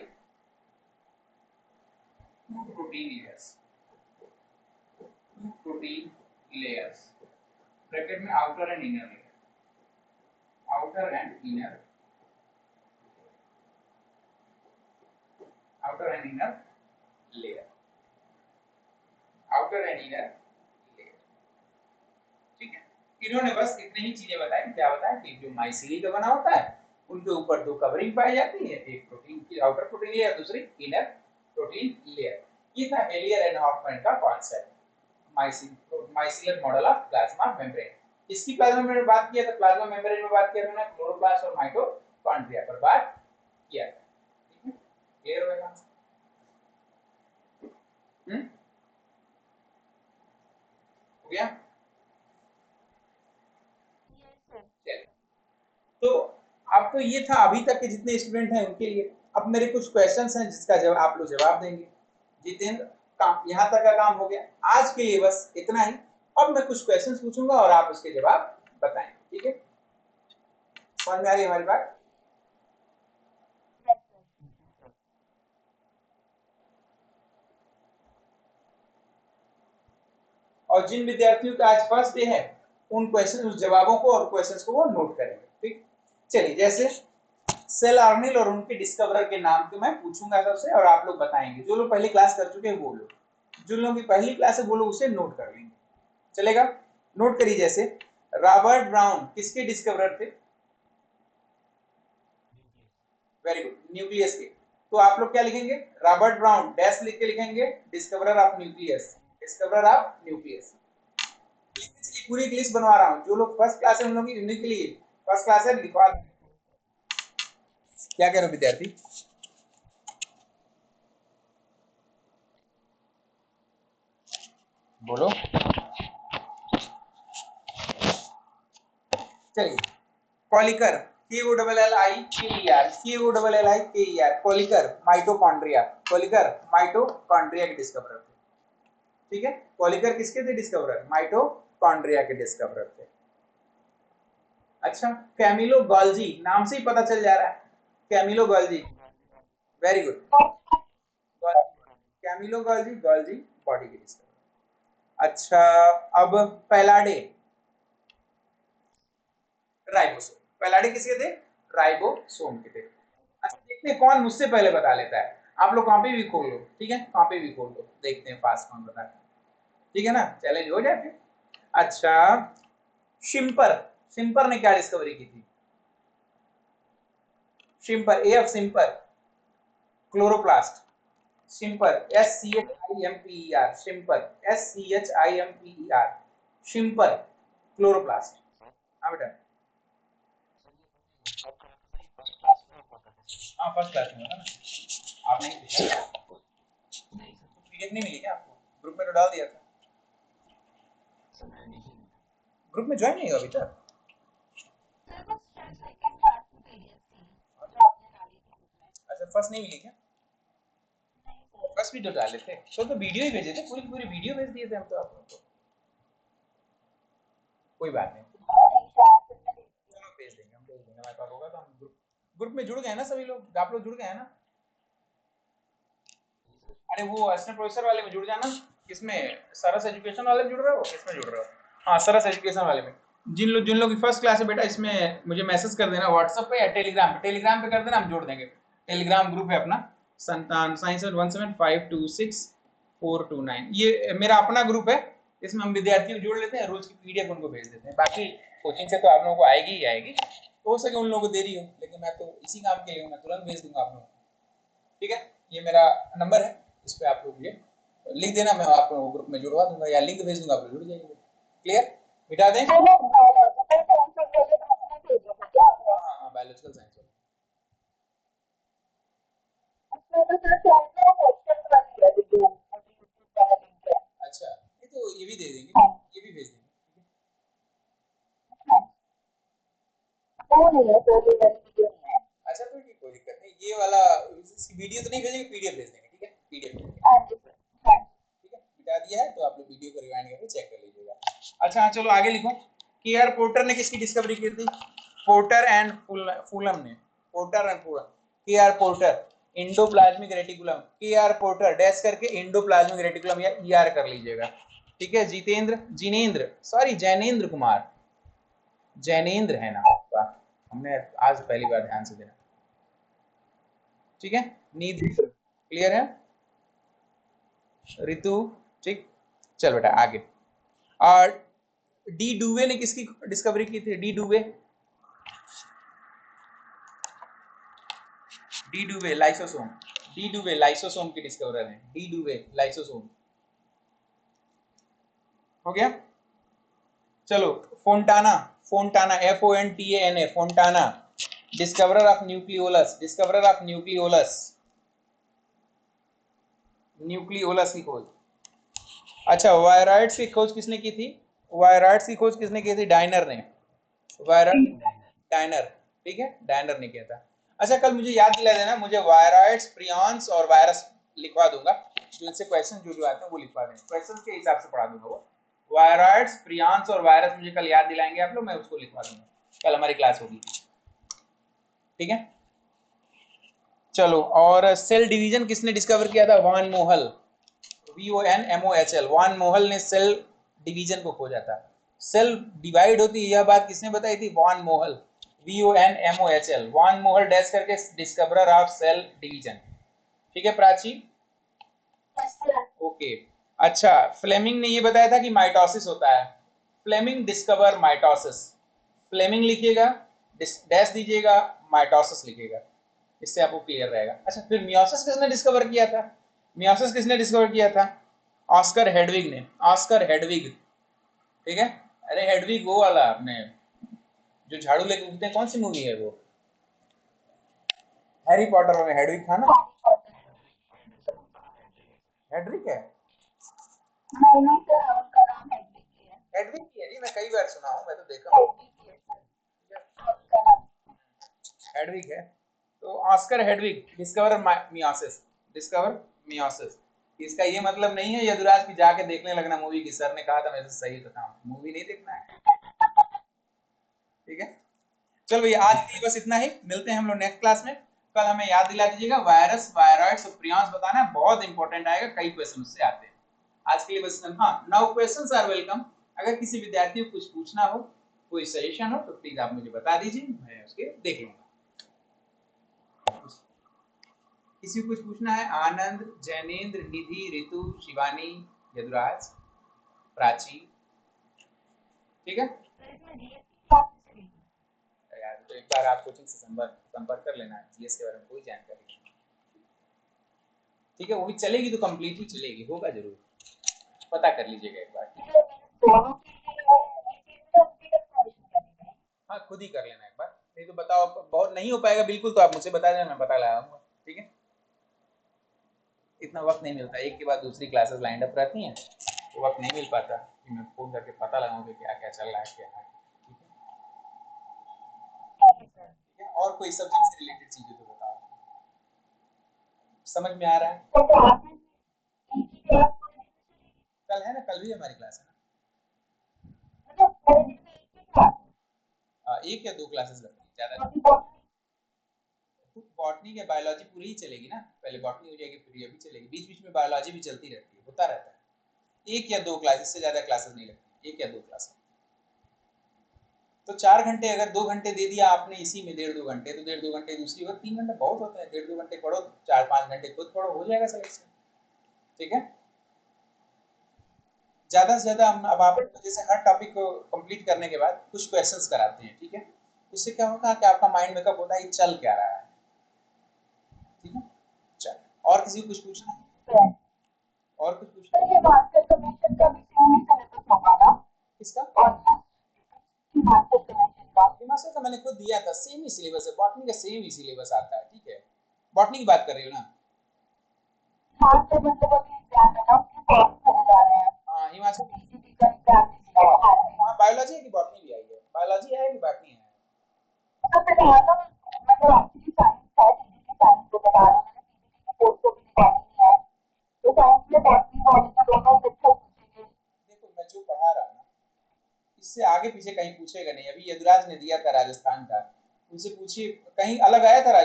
two protein layers, bracket में outer and inner layer, outer and inner, outer and inner layer, outer and inner layer, ठीक है। इन्होंने बस इतनी ही चीजें बताई, क्या बताया कि जो माइसिली का बना होता है उनके ऊपर दो कवरिंग पाई जाती है, एक प्रोटीन की आउटर प्रोटीन लेयर, दूसरी इनर प्रोटीन लेयर। ये था हेलियर एंड हॉफमैन का concept, micellar model of plasma membrane. इसकी प्लाज्मा मेम्ब्रेन में बात किया था, प्लाज्मा मेम्ब्रेन में बात किया था, क्लोरोप्लास्ट और माइटोकॉन्ड्रिया पर बात किया था। ठीक है, क्लियर होगा? हो गया? तो आपको ये था अभी तक के जितने स्टूडेंट हैं उनके लिए। अब मेरे कुछ क्वेश्चंस हैं जिसका जवाब आप लोग जवाब देंगे। जितेंद्र, काम यहाँ तक का काम हो गया, आज के लिए बस इतना ही। अब मैं कुछ क्वेश्चंस पूछूंगा और आप उसके जवाब बताएं, ठीक है? समझ में आ रही है हमारी बात? और जिन विद्यार्थियों का आज फर्स्ट डे है उन क्वेश्चन, उस जवाबों को और क्वेश्चंस को वो नोट करेंगे, ठीक? चलिए, जैसे सेल आर्निल और उनके डिस्कवरर के नाम तो मैं पूछूंगा सबसे और आप लोग बताएंगे। जो लोग पहली क्लास कर चुके हैं वो लोग, जो लोगों की पहली क्लास है वो लोग उसे नोट कर लेंगे, चलेगा? नोट करिए। जैसे रॉबर्ट ब्राउन किसके डिस्कवरर थे? वेरी गुड, न्यूक्लियस के। तो आप लोग क्या लिखेंगे? रॉबर्ट ब्राउन डैश लिख के लिखेंगे discoverer of nucleus, discoverer of nucleus. पूरी एक लिस्ट बनवा रहा हूँ, जो लोग फर्स्ट क्लास है उन लोगों की उन्हीं के लिए फर्स्ट क्लास है, लिखवा। क्या कह रहे हो विद्यार्थी? बोलो। चलिए, कॉलिकर, KOLLIKER, KOLLIKER, कॉलिकर माइटोकॉन्ड्रिया, कॉलिकर माइटोकॉन्ड्रिया के डिस्कवरर थे, ठीक है? कॉलिकर किसके थे डिस्कवरर? माइटोकॉन्ड्रिया के डिस्कवरर थे। अच्छा, कैमिलो गॉल्जी, नाम से ही पता चल जा रहा है, Camillo Golgi, very good, Camillo Golgi, Golgi body के डिस्कवरर। अच्छा, अब पैलाडे, राइबोसोम, पैलाडे किसके थे? राइबोसोम के थे। अच्छा, देखते हैं कौन मुझसे पहले बता लेता है। आप लोग कॉपी भी खोल लो, ठीक है? कॉपी भी खोल लो, देखते हैं फास्ट कौन बताता है, ठीक है ना? चैलेंज हो जाए फिर। अच्छा, शिम्पर, शिम्पर ने क्या डिस्कवरी की थी? Schimper, A F Schimper, chloroplast, Schimper, SCHIMPER, Schimper, SCHIMPER, Schimper chloroplast. हाँ बेटा, हाँ फर्स्ट क्लास में होगा ना, आप नहीं देखा? पीडीएफ नहीं मिली क्या आपको? ग्रुप में तो डाल दिया था। ग्रुप में ज्वाइन नहीं हुआ अभी तक? अच्छा, फर्स्ट नहीं मिली क्या? फर्स्ट वीडियो डाले थे तो वीडियो ही भेजे थे, पूरी पूरी वीडियो भेज दिए थे हम तो आप लोगों को। कोई बात नहीं, चलो भेज देंगे, हम भेज देंगे, हमारे पास होगा तो हम ग्रुप ग्रुप में जुड़ गए हैं ना सभी लोग? आप लोग जुड़ गए हैं ना? अरे वो असिस्टेंट प्रोफेसर वाले में जुड़ जाना। किसमें? सरस एजुकेशन वाले में जुड़ रहे हो? किसमें जुड़ रहे हो? हाँ, सरस एजुकेशन वाले में। जिन लोग की फर्स्ट क्लास है बेटा, इसमें मुझे मैसेज कर देना व्हाट्सएप पे या टेलीग्राम पे, टेलीग्राम पे कर देना, हम जोड़ देंगे। टेलीग्राम ग्रुप है अपना, संतान साइंस 17526429, ये मेरा अपना ग्रुप है। इसमें हम विद्यार्थियों को जोड़ लेते हैं, रोज की पीडीएफ उनको भेज देते हैं। बाकी कोचिंग से तो आप लोगों को आएगी ही आएगी, हो सके उन लोगों को देरी हो, लेकिन मैं तो इसी काम के लिए हूँ, मैं तुरंत भेज दूंगा आप लोगों को, ठीक है? ये मेरा नंबर है, इस पे आप लोग ये लिख देना, मैं आप लोगों को ग्रुप में जुड़वा दूंगा या लिंक भेज दूंगा, आप लोग जुड़ जाएंगे। क्लियर? मिटा दें? हाँ हाँ, बायोलॉजिकल साइंस वाला। अच्छा, ये तो ये भी दे देंगे, ये भी भेज देंगे। अच्छा, तो ठीक, कोई दिक्कत नहीं, ये वाला वीडियो तो नहीं भेजेंगे, पीडीएफ भेज देंगे, ठीक है? पीडीएफ, ठीक है? मिटा दिया है तो आप लोग वीडियो को रिवाइंड करके चेक कर लीजिएगा। अच्छा हाँ, चलो आगे लिखो। केआर पोर्टर ने किसकी डिस्कवरी की थी? पोर्टर एंड फूलम ने, Porter and Fullam, KR Porter, endoplasmic reticulum, KR Porter dash करके इंडोप्लाज्मिक रेटिकुलम या ईआर कर लीजिएगा, ठीक है? जितेंद्र, जिनेंद्र, सॉरी जैनेंद्र कुमार, जैनेंद्र है ना आपका, हमने आज पहली बार ध्यान से देखा, ठीक है? नींद क्लियर है? ऋतु, ठीक। चल बेटा आगे। और डी डुवे ने किसकी डिस्कवरी की थी? De Duve, de Duve lysosome, de Duve lysosome के डिस्कवरर हैं, डी डुवे लाइसोसोम। हो गया। चलो Fontana, Fontana FONTANA, Fontana discoverer of nucleolus, discoverer of nucleolus, nucleolus की खोज। अच्छा वायरॉइड्स की खोज किसने की थी? वायरॉइड्स की खोज किसने की थी? डायनर ने, वायरॉइड डायनर, ठीक है, डायनर ने किया था। अच्छा कल मुझे याद दिला देना, मुझे वायरॉइड्स, प्रियॉन्स और वायरस लिखवा दूंगा, जिनसे क्वेश्चन जो आते हैं वो लिखवा देंगे, क्वेश्चन के हिसाब से पढ़ा दूंगा वो। वायरॉइड्स, प्रियॉन्स और वायरस मुझे कल याद दिलाएंगे आप लोग, मैं उसको लिखवा दूंगा, कल हमारी क्लास होगी, ठीक है। चलो और सेल डिवीजन किसने डिस्कवर किया था? वॉन मोहल, VONMOHL, वॉन मोहल ने सेल डिवीजन को खोजा था। सेल डिवाइड होती है यह बात किसने बताई थी? वॉन मोहल, VONMOHL, वॉन मोहल डैश करके डिस्कवरर ऑफ सेल डिवीजन, ठीक है प्राची? ओके। अच्छा फ्लेमिंग ने ये बताया था कि माइटोसिस होता है, फ्लेमिंग डिस्कवर माइटोसिस, फ्लेमिंग लिखिएगा, डैश दीजिएगा, माइटोसिस लिखिएगा, इससे आपको क्लियर रहेगा। अच्छा फिर मियोसिस किसने डिस्कवर किया था? मियोसिस किसने डिस्कवर किया था? ऑस्कर हेडविग ने, ऑस्कर हेडविग, ठीक है। अरे हेडविग वो वाला आपने जो झाड़ू लेके उठते हैं, कौन सी मूवी है वो? हैरी पॉटर में हेडविग था ना? हेडविग है, हेडविग की है जी, मैं कई बार सुना हूँ, मैं तो देखा हूँ, हेडविग है। तो Oscar Hedwig discover meiosis, discover meiosis. इसका ये मतलब नहीं है यदुराज की जाके देखने लगना मूवी की, सर ने कहा था मैं सही बताऊं, मूवी नहीं देखना है, ठीक है। चलो भैया आज के लिए बस इतना ही, मिलते हैं हम लोग नेक्स्ट क्लास में। कल हमें याद दिला दीजिएगा वायरस, वायरॉइड्स और प्रियॉन्स बताना है, बहुत इंपॉर्टेंट आएगा, कई क्वेश्चन उससे आते हैं। आज के लिए बस इतना। हाँ नाउ क्वेश्चंस आर वेलकम, अगर किसी विद्यार्थी को कुछ पूछना हो, कोई सजेशन हो तो प्लीज आप मुझे बता दीजिए, मैं उसके देख लूंगा। किसी को कुछ पूछना है? आनंद, जैनेन्द्र, निधि, ऋतु, शिवानी, यदुराज, प्राची, ठीक है यार। तो एक बार आप कोचिंग से संपर्क कर लेना, जीएस के बारे में कोई जानकारी, ठीक है, वो भी चलेगी तो कंप्लीटली चलेगी, होगा जरूर, पता कर लीजिएगा एक बार। हाँ खुद ही कर लेना एक बार, नहीं तो बताओ बहुत नहीं हो पाएगा बिल्कुल तो आप मुझसे बता देना, मैं पता लगाऊंगा, ठीक है। इतना वक्त नहीं मिलता, एक के बाद दूसरी क्लासेस लाइंड अप रहती हैं, तो वक्त नहीं मिल पाता कि मैं फोन करके पता लगाऊं कि क्या क्या चल रहा है, क्या है, ठीक है। और कोई सब्जेक्ट से रिलेटेड चीजें तो बताओ, समझ में आ रहा है? कल है ना, कल भी हमारी क्लास है ना, एक या दो क्लासेस लगती है, ज्यादा बॉटनी के बायोलॉजी पूरी ही चलेगी ना, पहले बॉटनी हो जाएगी फिर ये भी चलेगी, बीच बीच में बायोलॉजी भी चलती रहती है, होता रहता है। एक या दो क्लासेस से ज्यादा क्लासेस नहीं लगती, एक या दो क्लासेस। तो 4 घंटे अगर 2 घंटे दे दिया आपने इसी में, 1.5-2 घंटे, तो 1.5-2 घंटे दूसरी और 3 घंटे बहुत होते हैं, 1.5-2 घंटे पढ़ो, 4-5 घंटे खुद पढ़ो, हो जाएगा सिलेक्शन, ठीक है। ज्यादा से ज्यादा हम अब आप जैसे हर टॉपिक को कंप्लीट करने के बाद कुछ क्वेश्चंस कराते हैं, ठीक है। उससे क्या होगा कि आपका माइंड मेकअप होता है कि चल क्या रहा है, ठीक है। चल और किसी को कुछ पूछना है? और कुछ पूछना है? किसका? हिमाचल का मैंने खुद दिया था, सेम ही सिलेबस है, बॉटनी का सेम ही सिलेबस आता है, ठीक है। बॉटनी की बात कर रही हो ना? हाँ हिमाचल, हाँ बायोलॉजी है कि बॉटनी भी आई है, बायोलॉजी है कि बॉटनी है? देखो मैं जो पढ़ा रहा हूँ ना, इससे आगे पीछे कहीं पूछेगा नहीं। अभी यदुराज ने दिया था राजस्थान का, उनसे पूछिए कहीं अलग आया था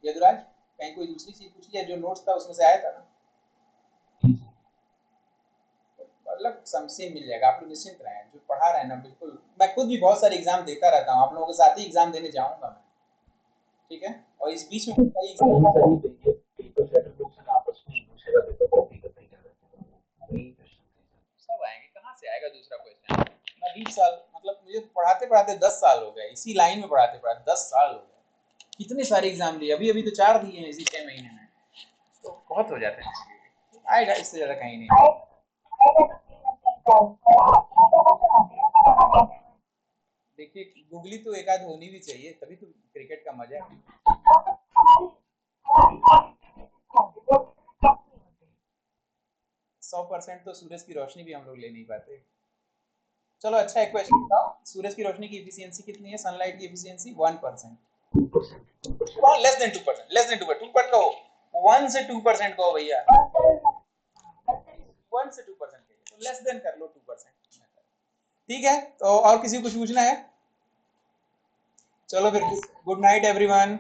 यदुराज, कहीं कोई दूसरी चीज पूछी है, जो नोट्स था उसमें से आया था ना, मतलब समझे मिल जाएगा, आप लोग निश्चिंत रहें, जो पढ़ा रहे हैं ना बिल्कुल। मैं खुद भी बहुत सारे एग्जाम देता रहता हूँ, आप लोगों के साथ ही एग्जाम देने जाऊंगा मैं, ठीक है। और इस बीच में कई एग्जाम सब आएंगे, कहाँ से आएगा दूसरा क्वेश्चन? मैं 20 साल, मतलब मुझे पढ़ाते पढ़ाते 10 साल हो गए, इसी लाइन में पढ़ाते पढ़ाते 10 साल हो गए, कितने सारे एग्जाम दिए, अभी अभी तो 4 दिए हैं इसी 6 महीने में, तो बहुत हो जाते हैं। आएगा, इससे ज्यादा कहीं नहीं। देखिए गूगली तो एक आध होनी भी चाहिए, तभी तो क्रिकेट का मजा है। 100% तो सूरज की रोशनी भी हम लोग ले नहीं पाते। चलो अच्छा, एक क्वेश्चन बताओ, सूरज की रोशनी की एफिशिएंसी कितनी है, सनलाइट की efficiency? 1%। Less than 2%, less than 2% कहो, 1 से 2% कहो भैया, 1 से 2% तो लेस देन कर लो 2%। ठीक है, तो और किसी को कुछ पूछना है? चलो फिर, गुड नाइट एवरीवन।